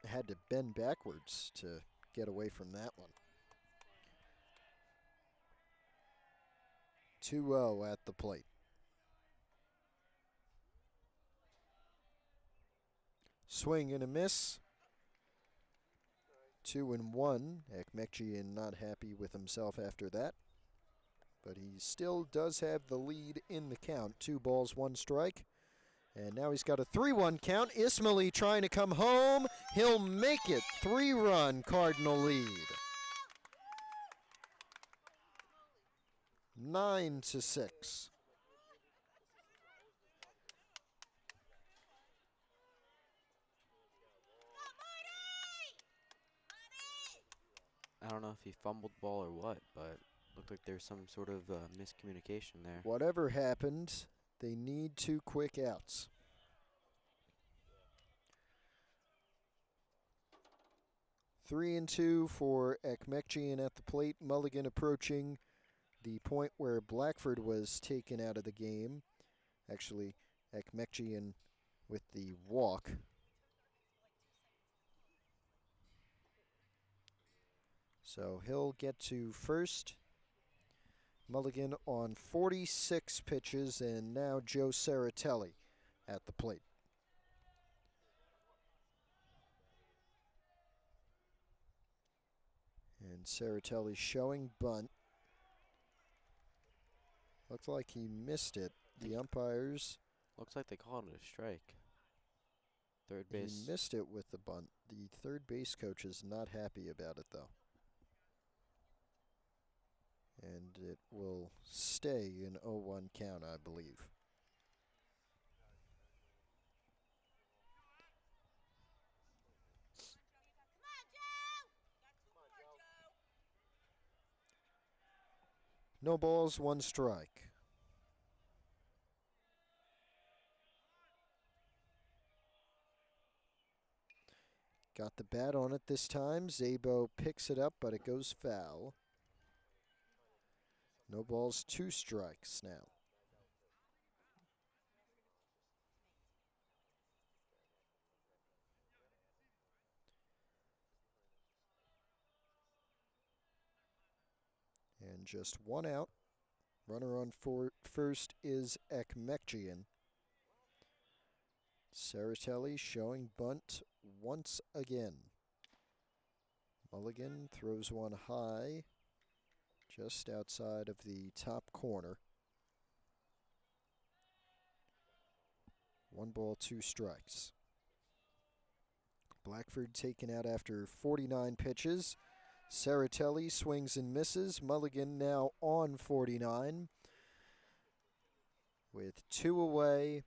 Had to bend backwards to get away from that one. 2-0 at the plate. Swing and a miss. 2-1. Ekmekjian not happy with himself after that. But he still does have the lead in the count. 2 balls, 1 strike. And now he's got a 3-1 count. Ismaili trying to come home. He'll make it. 3-run Cardinal lead. 9-6. I don't know if he fumbled the ball or what, but looked like there's some sort of miscommunication there. Whatever happened, they need 2 quick outs. Three and 2 for Ekmekjian at the plate. Mulligan approaching the point where Blackford was taken out of the game. Actually, Ekmekjian with the walk. So he'll get to first. Mulligan on 46 pitches, and now Joe Saratelli at the plate. And Saratelli showing bunt. Looked like he missed it. The umpires. Looks like they called it a strike. Third base. He missed it with the bunt. The third base coach is not happy about it, though. And it will stay an 0-1 count, I believe. No balls, 1 strike. Got the bat on it this time. Zabo picks it up, but it goes foul. No balls, 2 strikes now. And just 1 out. Runner on first is Ekmekjian. Saratelli showing bunt once again. Mulligan throws one high, just outside of the top corner. 1 ball, 2 strikes. Blackford taken out after 49 pitches. Saratelli swings and misses. Mulligan now on 49 with 2 away.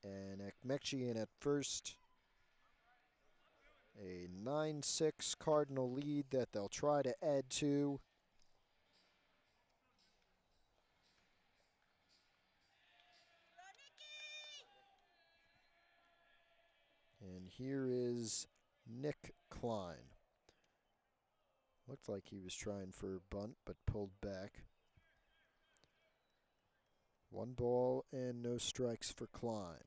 And Ekmekjian at first. A 9-6 Cardinal lead that they'll try to add to. And here is Nick Klein. Looked like he was trying for a bunt, but pulled back. 1 ball and no strikes for Klein.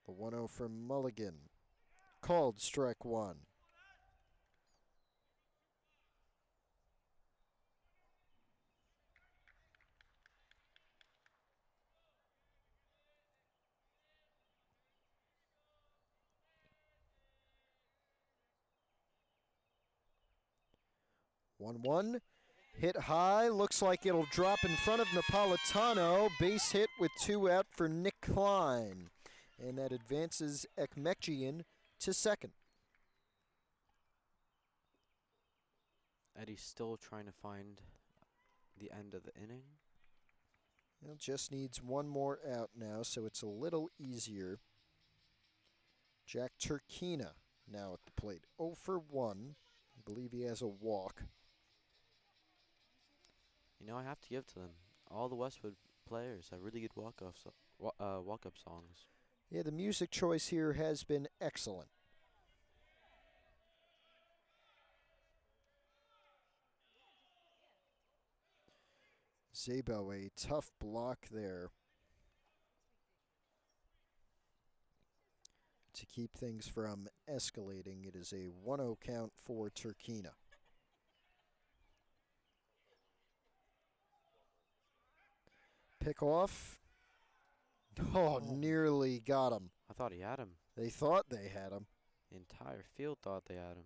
The 1-0 from Mulligan. Called strike 1. One hit high, looks like it'll drop in front of Napolitano. Base hit with 2 out for Nick Klein, and that advances Ekmekjian to second. Eddie's still trying to find the end of the inning. Well, just needs 1 more out now, so it's a little easier. Jack Turkina now at the plate. 0 for 1. I believe he has a walk. You know, I have to give to them. All the Westwood players have really good walk-up songs. Yeah, the music choice here has been excellent. Zabo, a tough block there to keep things from escalating. It is a 1-0 count for Turkina. Pick off. Oh, nearly got him. I thought he had him. They thought they had him. The entire field thought they had him.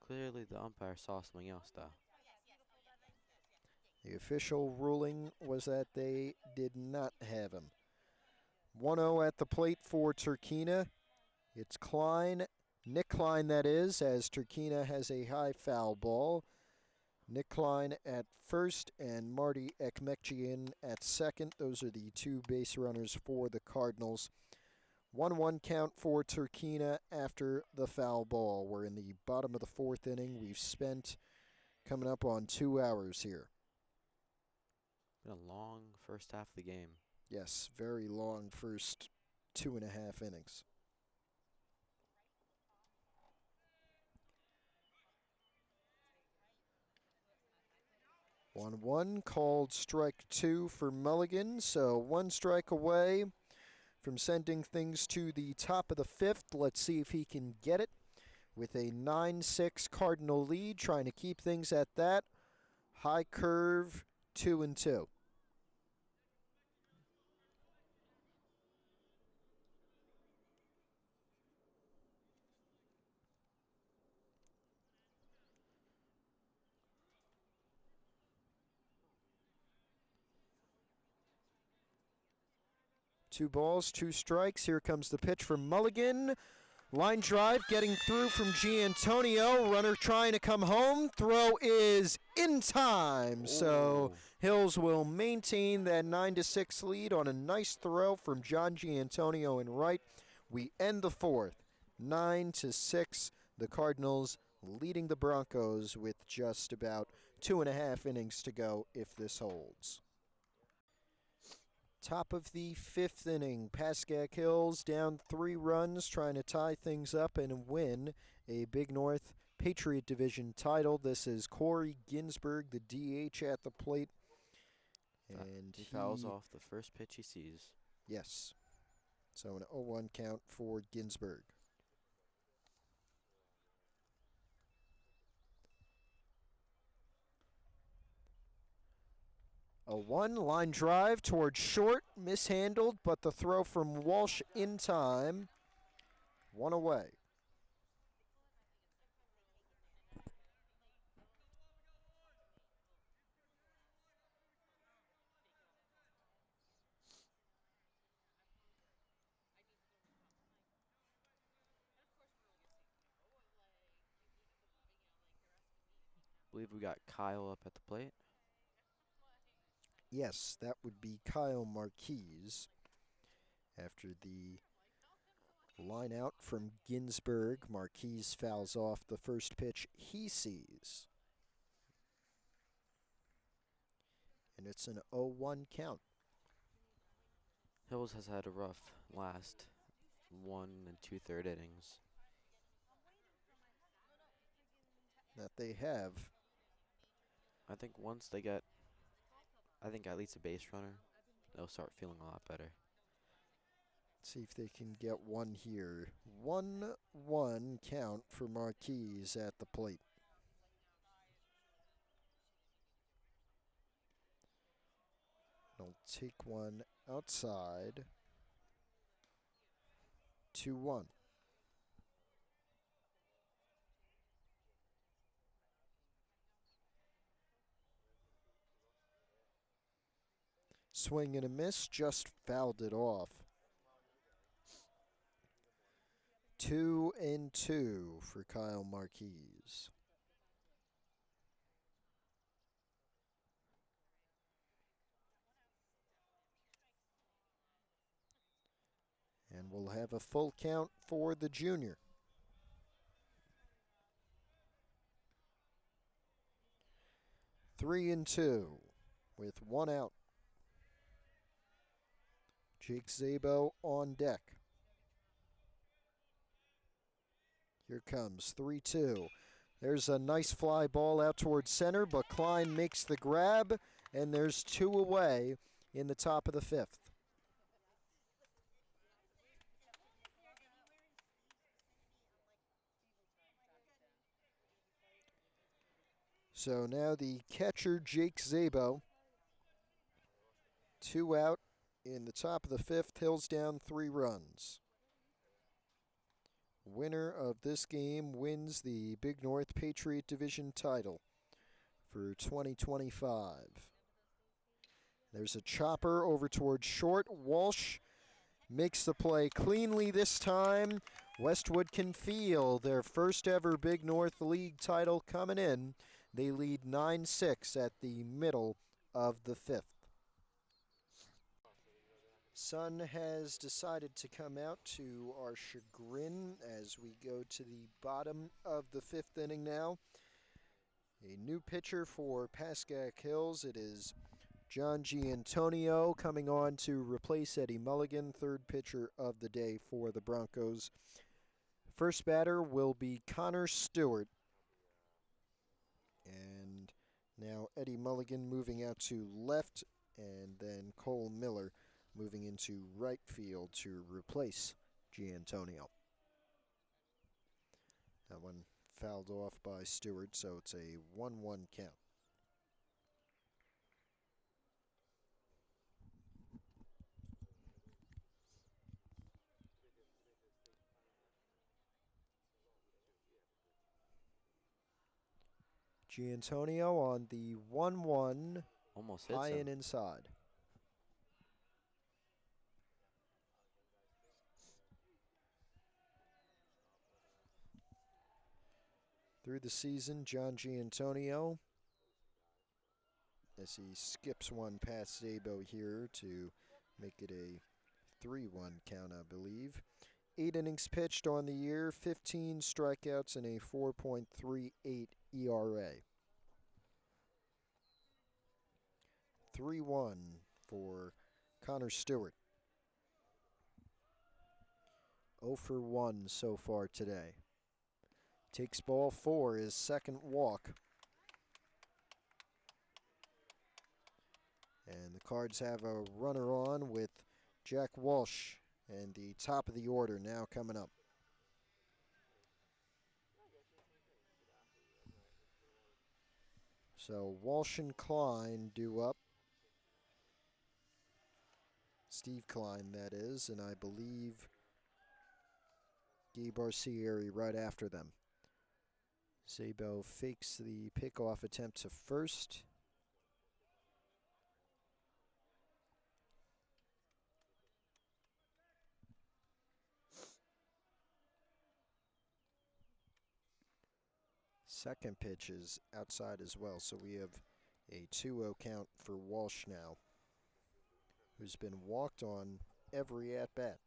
Clearly the umpire saw something else, though. The official ruling was that they did not have him. 1-0 at the plate for Turkina. It's Klein, Nick Klein that is, as Turkina has a high foul ball. Nick Klein at first and Marty Ekmekjian at second. Those are the 2 base runners for the Cardinals. 1-1 count for Turkina after the foul ball. We're in the bottom of the 4th inning. We've spent coming up on 2 hours here. Been a long first half of the game. Yes, very long first 2.5 innings. 1-1 called strike 2 for Mulligan, so 1 strike away from sending things to the top of the 5th. Let's see if he can get it with a 9-6 Cardinal lead, trying to keep things at that. High curve, 2-2. Two balls, 2 strikes. Here comes the pitch from Mulligan. Line drive getting through from Giantonio. Runner trying to come home. Throw is in time. So Hills will maintain that 9-6 lead on a nice throw from John Giantonio in right. We end the 4th, 9-6. The Cardinals leading the Broncos with just about 2.5 innings to go if this holds. Top of the 5th inning, Pascack Hills down 3 runs, trying to tie things up and win a Big North Patriot Division title. This is Corey Ginsberg, the DH at the plate. And he fouls off the first pitch he sees. Yes. So an 0-1 count for Ginsberg. 0-1 line drive towards short, mishandled, but the throw from Walsh in time. One away. I believe we got Kyle up at the plate. Yes, that would be Kyle Marquise. After the line out from Ginsburg, Marquise fouls off the first pitch he sees. And it's an 0-1 count. Hills has had a rough last 1 2/3 innings. That they have. I think once they get, at least a base runner, they'll start feeling a lot better. See if they can get one here. 1-1 count for Marquise at the plate. They'll take one outside. 2-1. Swing and a miss, just fouled it off. 2-2 for Kyle Marquise. And we'll have a full count for the junior. 3-2 with one out. Jake Szabo on deck. Here comes 3-2. There's a nice fly ball out towards center, but Klein makes the grab, and there's two away in the top of the fifth. So now the catcher, Jake Szabo. Two out in the top of the fifth. Hills down 3 runs. Winner of this game wins the Big North Patriot Division title for 2025. There's a chopper over towards short. Walsh makes the play cleanly this time. Westwood can feel their first ever Big North League title coming in. They lead 9-6 at the middle of the fifth. Sun has decided to come out to our chagrin as we go to the bottom of the fifth inning now. A new pitcher for Pascack Hills. It is John Giantonio coming on to replace Eddie Mulligan, third pitcher of the day for the Broncos. First batter will be Connor Stewart. And now Eddie Mulligan moving out to left, and then Cole Miller moving into right field to replace Giantonio. That one fouled off by Stewart, so it's a 1-1 count. Giantonio on the 1-1, Almost hits high him. and inside. Through the season, John Giantonio, as he skips one past Szabo here to make it a 3-1 count, I believe. 8 innings pitched on the year, 15 strikeouts, and a 4.38 ERA. 3-1 for Connor Stewart. 0 for 1 so far today. Takes ball 4, his second walk. And the Cards have a runner on with Jack Walsh, and the top of the order now coming up. So Walsh and Klein due up. Steve Klein, that is, and I believe Gabe Arcieri right after them. Zabo fakes the pickoff attempt to first. Second pitch is outside as well, so we have a 2-0 count for Walsh now, who's been walked on every at-bat.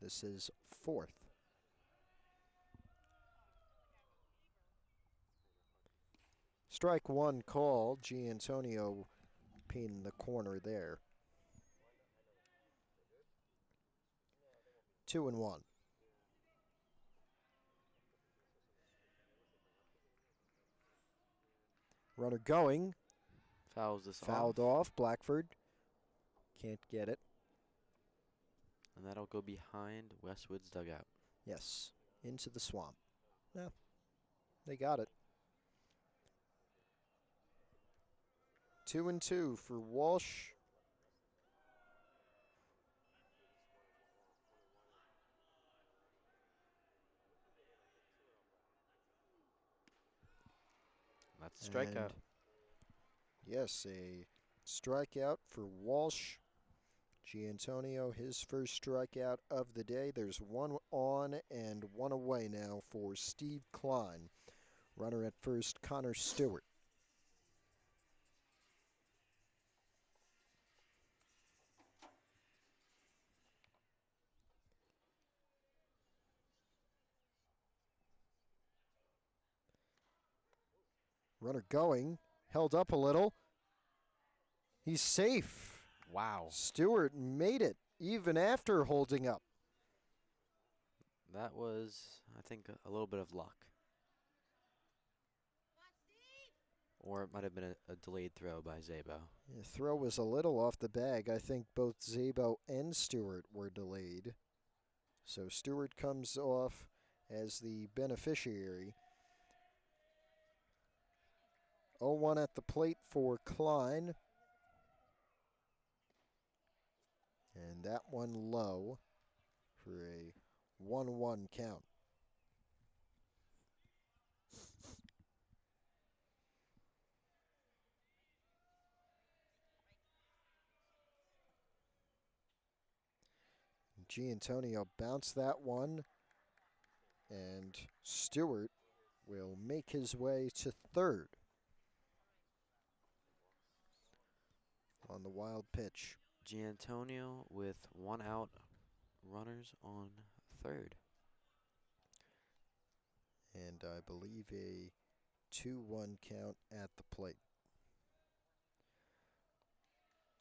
This is fourth. Strike one call. Giantonio in the corner there. 2-1. Runner going. Fouls this Fouled off. Blackford can't get it. And that'll go behind Westwood's dugout. Yes, into the swamp. Yeah, they got it. 2-2 for Walsh. That's a strikeout. And yes, a strikeout for Walsh. Giantonio, his first strikeout of the day. There's one on and one away now for Steve Klein. Runner at first, Connor Stewart. Runner going, held up a little. He's safe. Wow. Stewart made it even after holding up. That was, I think, a little bit of luck. Or it might have been a delayed throw by Zabo. The throw was a little off the bag. I think both Zabo and Stewart were delayed. So Stewart comes off as the beneficiary. 0-1 at the plate for Klein. And that one low for a 1-1 count. Giantonio bounced that one, and Stewart will make his way to third on the wild pitch. Giantonio with one out, runners on third. And I believe a 2-1 count at the plate.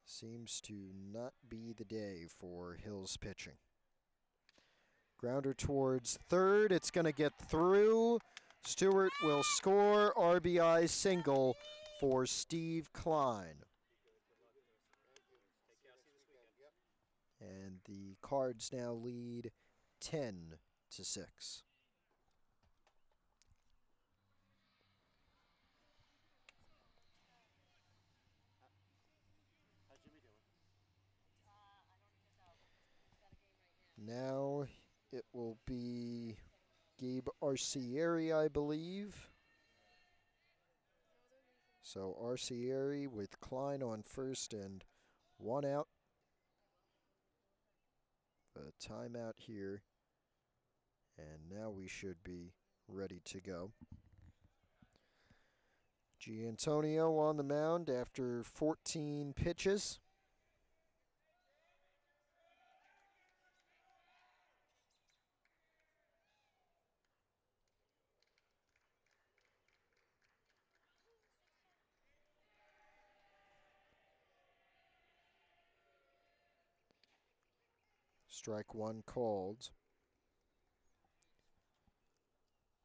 Seems to not be the day for Hills pitching. Grounder towards third. It's going to get through. Stewart will score. RBI single for Steve Klein. And the Cards now lead 10-6. Now it will be Gabe Arcieri, I believe. So Arcieri with Klein on first and one out. A timeout here. And now we should be ready to go. Giantonio on the mound after 14 pitches. Strike one called.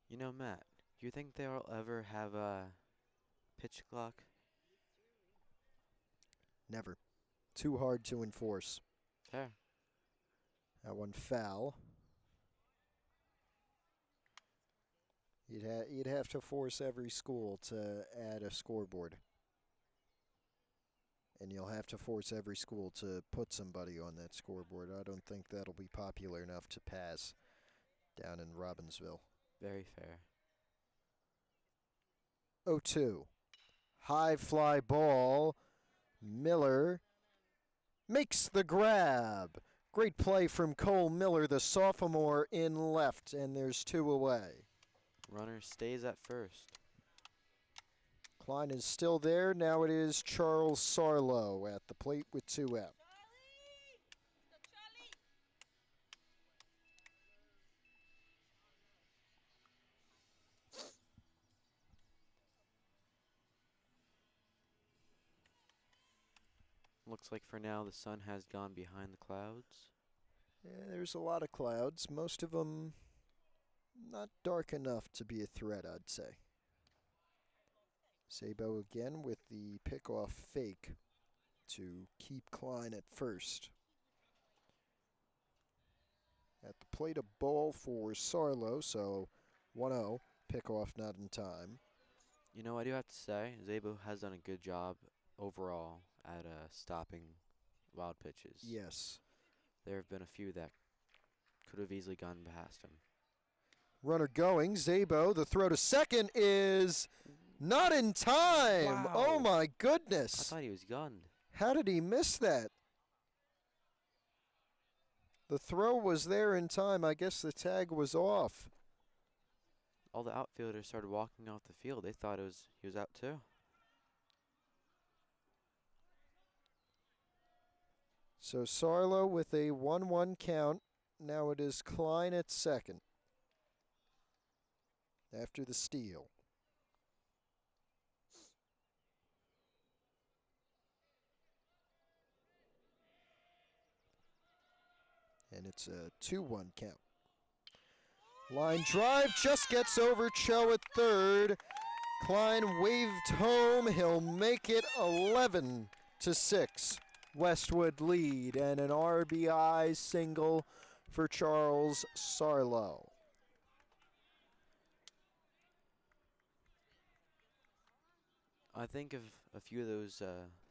You know, Matt, do you think they'll ever have a pitch clock? Never. Too hard to enforce. Fair. That one foul. You'd have to force every school to add a scoreboard. And you'll have to force every school to put somebody on that scoreboard. I don't think that'll be popular enough to pass down in Robbinsville. Very fair. 0-2. High fly ball. Miller makes the grab. Great play from Cole Miller, the sophomore, in left, and there's 2 away. Runner stays at first. Klein is still there. Now it is Charles Sarlo at the plate with 2 out. Looks like for now the sun has gone behind the clouds. Yeah, there's a lot of clouds. Most of them not dark enough to be a threat, I'd say. Sabo again with the pickoff fake to keep Klein at first. At the plate, a ball for Sarlo, so 1-0. Pickoff not in time. You know, I do have to say, Zabo has done a good job overall at stopping wild pitches. Yes. There have been a few that could have easily gone past him. Runner going. Zabo, the throw to second is not in time. Wow. Oh, my I goodness. thought he was gunned. How did he miss that? The throw was there in time. I guess the tag was off. All the outfielders started walking off the field. They thought he was out too. So Sarlo with a 1-1 count. Now it is Klein at second after the steal. And it's a 2-1 count. Line drive just gets over Cho at third. Klein waved home. He'll make it 11-6. Westwood lead and an RBI single for Charles Sarlo. I think if a few of those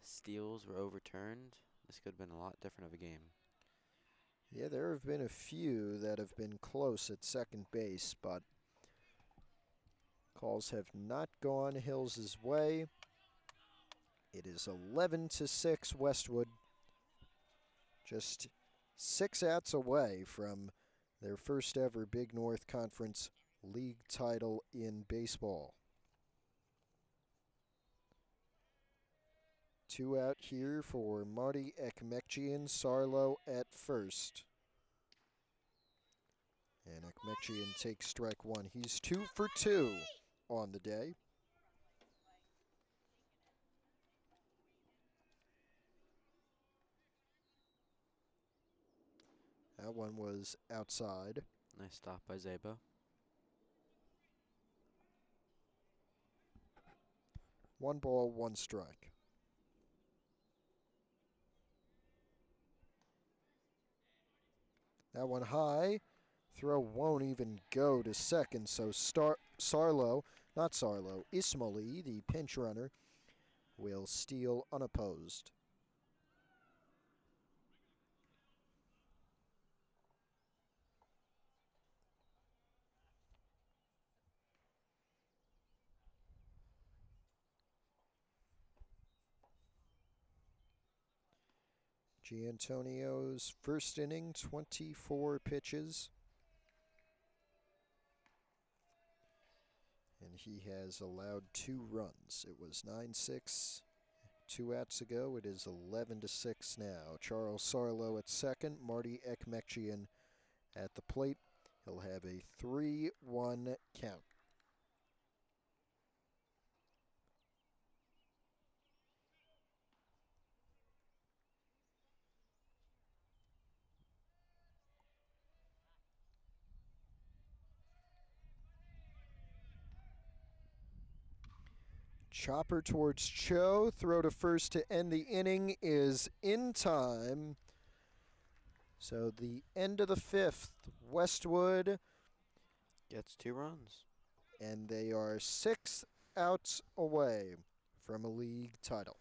steals were overturned, this could have been a lot different of a game. Yeah, there have been a few that have been close at second base, but calls have not gone Hills' way. It is 11-6 Westwood. Just 6 outs away from their first ever Big North Conference League title in baseball. 2 out here for Marty Ekmekjian. Sarlo at first. And Ekmekjian takes strike 1. He's 2 for 2 on the day. That one was outside. Nice stop by Zabo. 1 ball, 1 strike. That one high. Throw won't even go to second, so Ismaili, the pinch runner, will steal unopposed. Giantonio's first inning, 24 pitches. And he has allowed 2 runs. It was 9-6 2 outs ago. It is 11-6 now. Charles Sarlo at second, Marty Ekmekjian at the plate. He'll have a 3-1 count. Chopper towards Cho. Throw to first to end the inning is in time. So the end of the 5th, Westwood Gets 2 runs. and they are 6 outs away from a league title.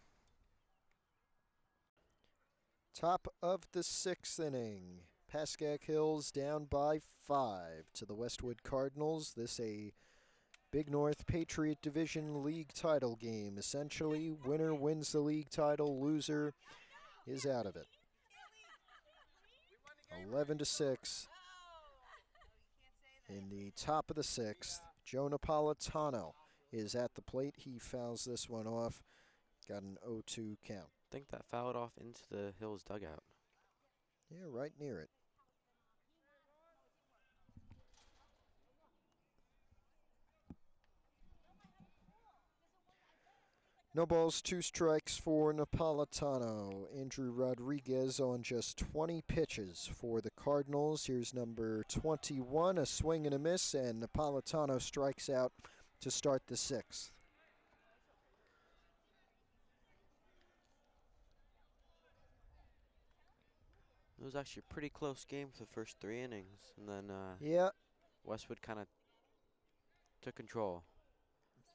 Top of the 6th inning. Pascack Hills down by 5 to the Westwood Cardinals. This a Big North Patriot Division League title game. Essentially, winner wins the league title, loser is out of it. 11-6 in the top of the 6th. Joe Napolitano is at the plate. He fouls this one off. Got an 0-2 count. I think that fouled off into the Hills dugout. Yeah, right near it. No balls, 2 strikes for Napolitano. Andrew Rodriguez on just 20 pitches for the Cardinals. Here's number 21, a swing and a miss, and Napolitano strikes out to start the 6th. It was actually a pretty close game for the first 3 innings, and then Yeah, Westwood kind of took control.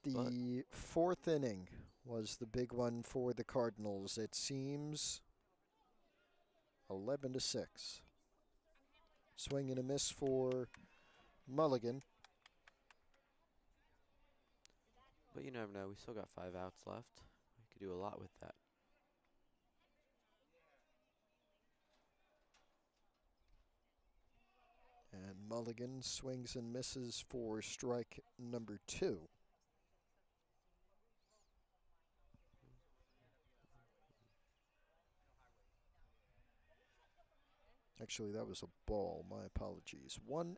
the 4th inning was the big one for the Cardinals. It seems 11-6. Swing and a miss for Mulligan. But you never know. We still got 5 outs left. We could do a lot with that. And Mulligan swings and misses for strike number 2. Actually, that was a ball. My apologies. 1-1.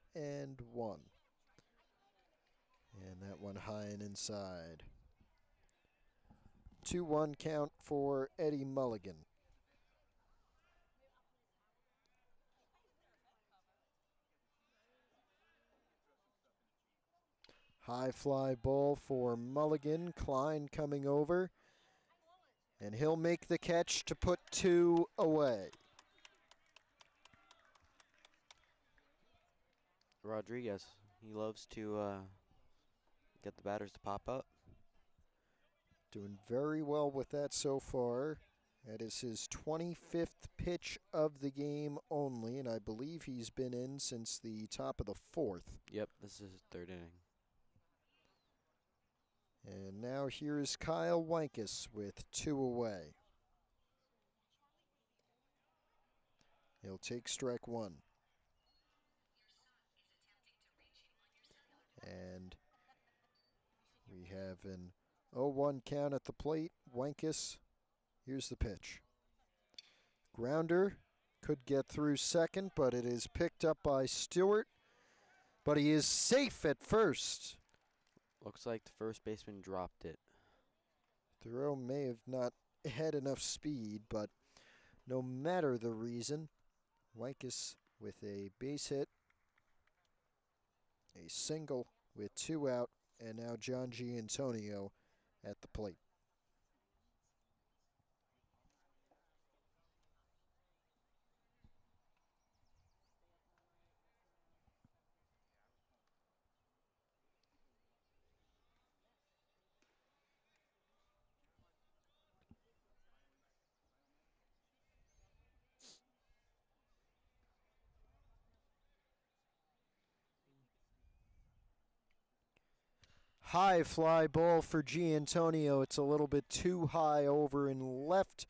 And that one high and inside. 2-1 count for Eddie Mulligan. High fly ball for Mulligan. Klein coming over. And he'll make the catch to put 2 away. Rodriguez, he loves to get the batters to pop up. Doing very well with that so far. That is his 25th pitch of the game only, and I believe he's been in since the top of the 4th. Yep, this is his 3rd inning. And now here's Kyle Wankus with 2 away. He'll take strike 1. And we have an 0-1 count at the plate. Wankus, here's the pitch. Grounder could get through second, but it is picked up by Stewart. But he is safe at first. Looks like the first baseman dropped it. Thoreau may have not had enough speed, but no matter the reason, Wankus with a base hit, a single with 2 out, and now John Giantonio at the plate. High fly ball for Giantonio. It's a little bit too high over and left.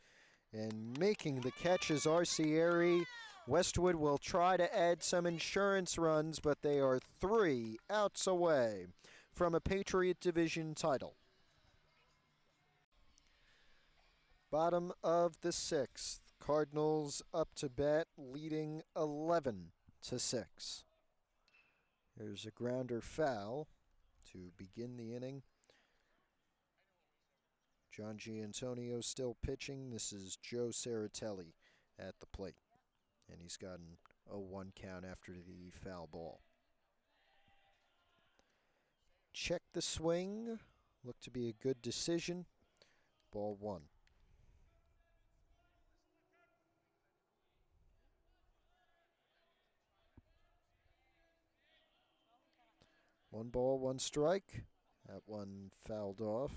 And making the catch is Arcieri. Westwood will try to add some insurance runs, but they are 3 outs away from a Patriot Division title. Bottom of the 6th. Cardinals up to bat, leading 11-6. There's a grounder foul to begin the inning. John Giantonio still pitching. This is Joe Saratelli at the plate. And he's got an 0-1 count after the foul ball. Check the swing. Looked to be a good decision. Ball 1. One ball, 1 strike. That one fouled off.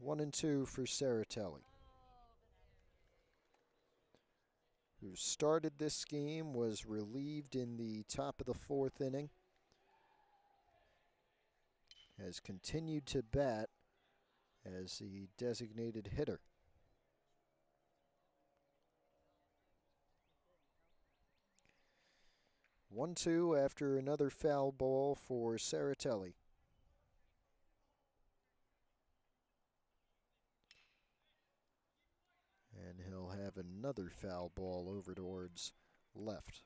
1-2 for Saratelli. who started this game, was relieved in the top of the fourth inning, has continued to bat as the designated hitter. One-two after another foul ball for Saratelli. And he'll have another foul ball over towards left.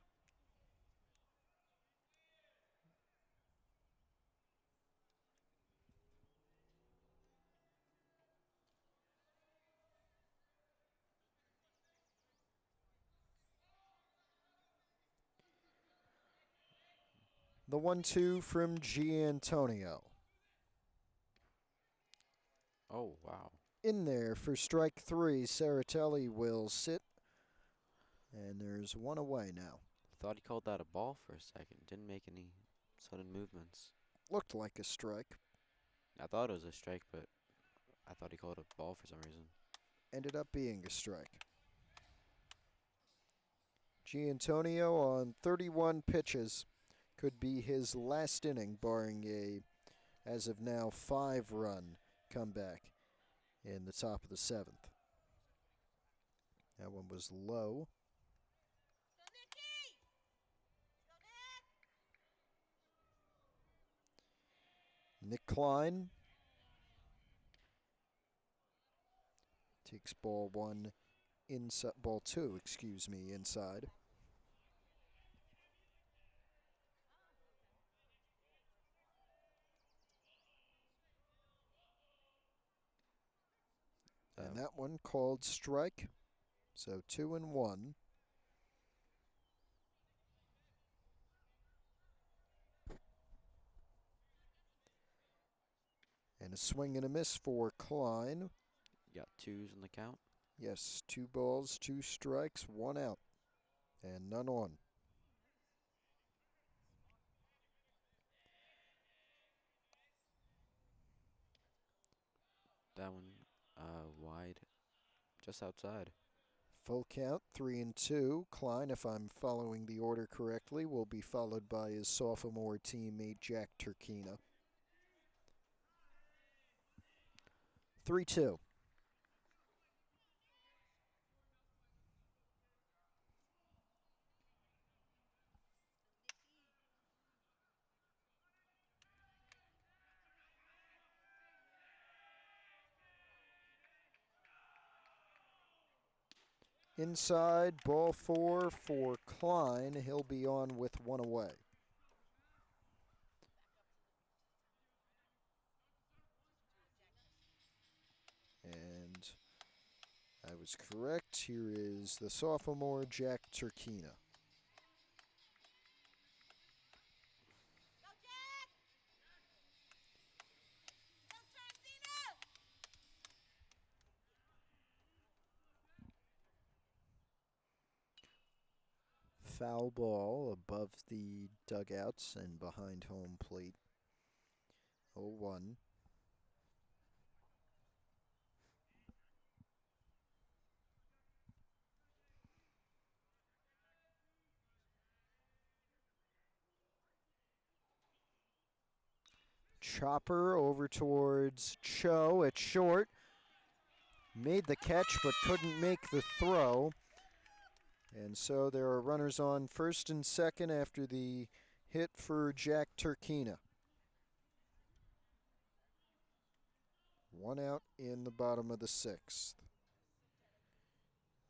The 1-2 from Giantonio. Oh, wow. In there for strike three. Saratelli will sit. And there's one away now. Thought he called that a ball for a second. Didn't make any sudden movements. Looked like a strike. I thought it was a strike, but I thought he called it a ball for some reason. Ended up being a strike. Giantonio on 31 pitches. Could be his last inning, barring a, as of now, 5-run comeback in the top of the seventh. That one was low. Nick Klein takes ball two, inside. And that one called strike. So 2-1. And a swing and a miss for Klein. Got twos in the count. Yes, 2 balls, 2 strikes, 1 out, and none on. That one wide, just outside. Full count, 3-2. Klein, if I'm following the order correctly, will be followed by his sophomore teammate Jack Turkina. 3-2. Inside, ball 4 for Klein. He'll be on with 1 away. And I was correct. Here is the sophomore Jack Turkina. Foul ball above the dugouts and behind home plate. 0-1. Chopper over towards Cho at short. Made the catch but couldn't make the throw. And so there are runners on first and second after the hit for Jack Turkina. 1 out in the bottom of the 6th.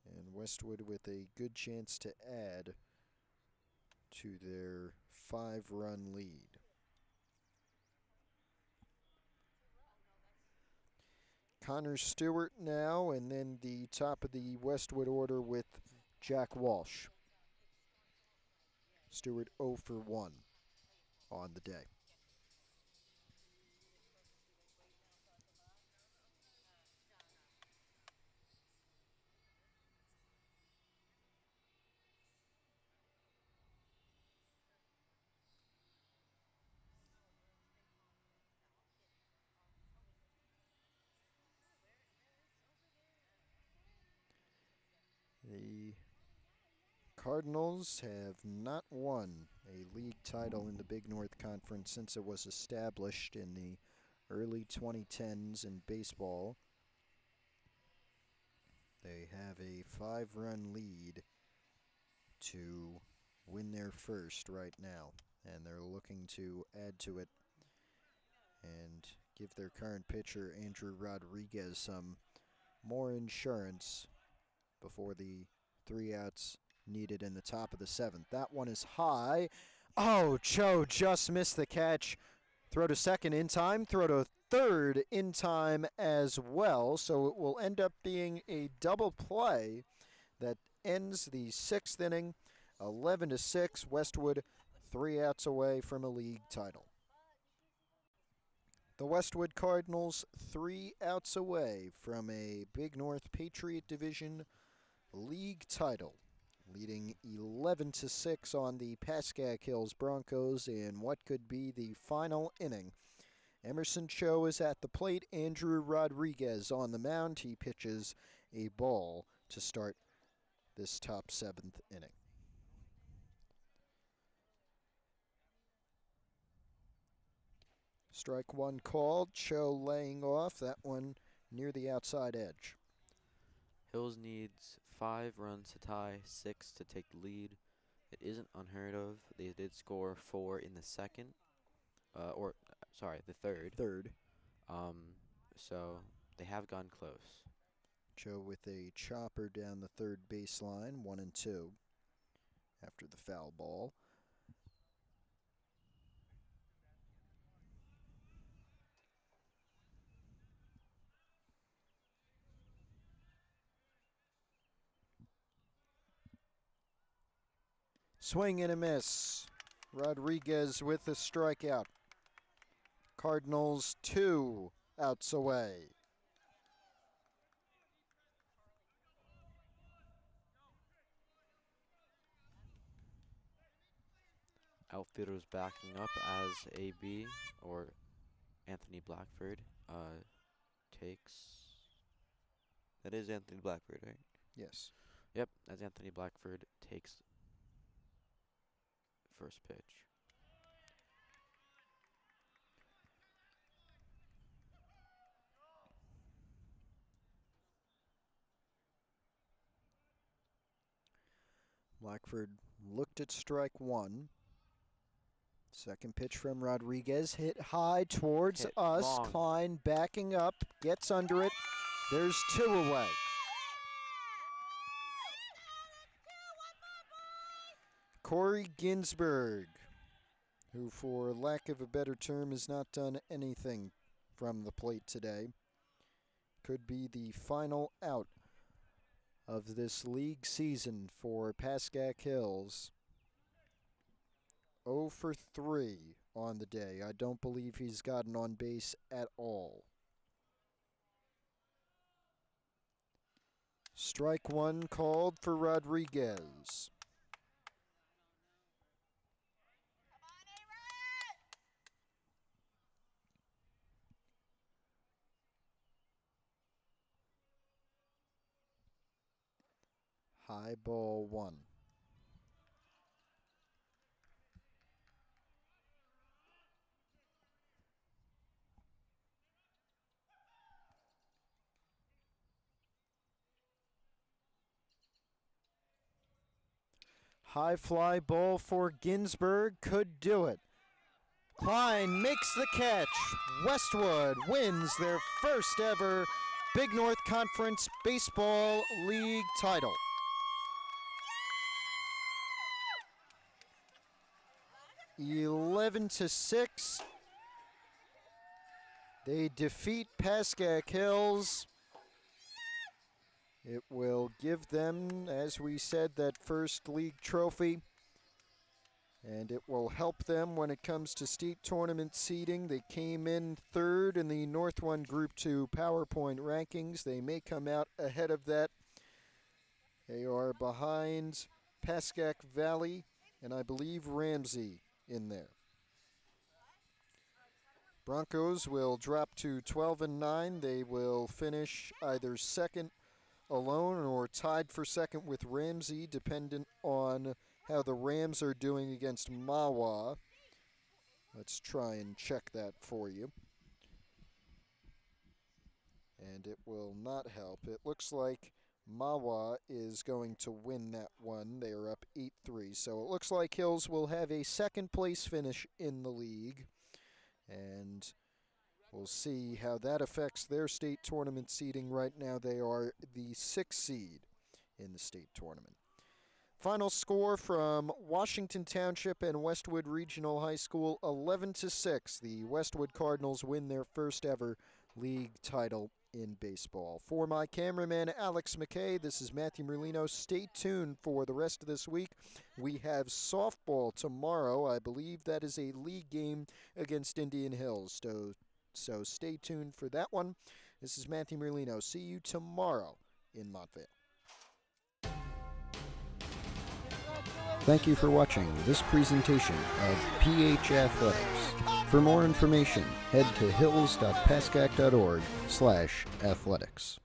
And Westwood with a good chance to add to their 5-run lead. Connor Stewart now, and then the top of the Westwood order with Jack Walsh. Stewart 0 for 1 on the day. The Cardinals have not won a league title in the Big North Conference since it was established in the early 2010s in baseball. They have a 5-run lead to win their first right now, and they're looking to add to it and give their current pitcher, Andrew Rodriguez, some more insurance before the 3 outs needed in the top of the 7th. That one is high. Oh, Cho just missed the catch. Throw to second in time, throw to third in time as well. So it will end up being a double play that ends the 6th inning. 11-6, Westwood 3 outs away from a league title. The Westwood Cardinals 3 outs away from a Big North Patriot Division league title, leading 11-6 on the Pascack Hills Broncos in what could be the final inning. Emerson Cho is at the plate. Andrew Rodriguez on the mound. He pitches a ball to start this top 7th inning. Strike one called. Cho laying off. That one near the outside edge. Hills needs 5 runs to tie, 6 to take the lead. It isn't unheard of. They did score 4 in the second, the third. So they have gone close. Cho with a chopper down the third baseline, 1-2 after the foul ball. Swing and a miss. Rodriguez with the strikeout. Cardinals 2 outs away. Outfielders backing up as AB, or Anthony Blackford, takes. That is Anthony Blackford, right? Yes. Yep, as Anthony Blackford takes first pitch. Blackford looked at strike one. Second pitch from Rodriguez, hit high towards Hit us. long. Klein backing up, gets under it. There's 2 away. Corey Ginsberg, who for lack of a better term has not done anything from the plate today, could be the final out of this league season for Pascack Hills. 0 for 3 on the day. I don't believe he's gotten on base at all. Strike one called for Rodriguez. High ball 1. High fly ball for Ginsberg, could do it. Klein makes the catch. Westwood wins their first ever Big North Conference Baseball League title. (11-6). They defeat Pascack Hills. It will give them, as we said, that first league trophy. And it will help them when it comes to state tournament seeding. They came in third in the North 1 Group 2 PowerPoint rankings. They may come out ahead of that. They are behind Pascack Valley and I believe Ramsey in there. Broncos will drop to 12-9. They will finish either second, alone or tied for second with Ramsey, dependent on how the Rams are doing against Mawa. Let's try and check that for you. And it will not help. It looks like Mawa is going to win that one. They are up 8-3. So it looks like Hills will have a second place finish in the league. And we'll see how that affects their state tournament seeding. Right now they are the 6th seed in the state tournament. Final score from Washington Township and Westwood Regional High School, 11-6. The Westwood Cardinals win their first ever league title in baseball. For my cameraman, Alex McKay, this is Matthew Merlino. Stay tuned for the rest of this week. We have softball tomorrow. I believe that is a league game against Indian Hills. So stay tuned for that one. This is Matthew Merlino. See you tomorrow in Montvale. Thank you for watching this presentation of PH Athletics. For more information, head to hills.pascack.org/athletics.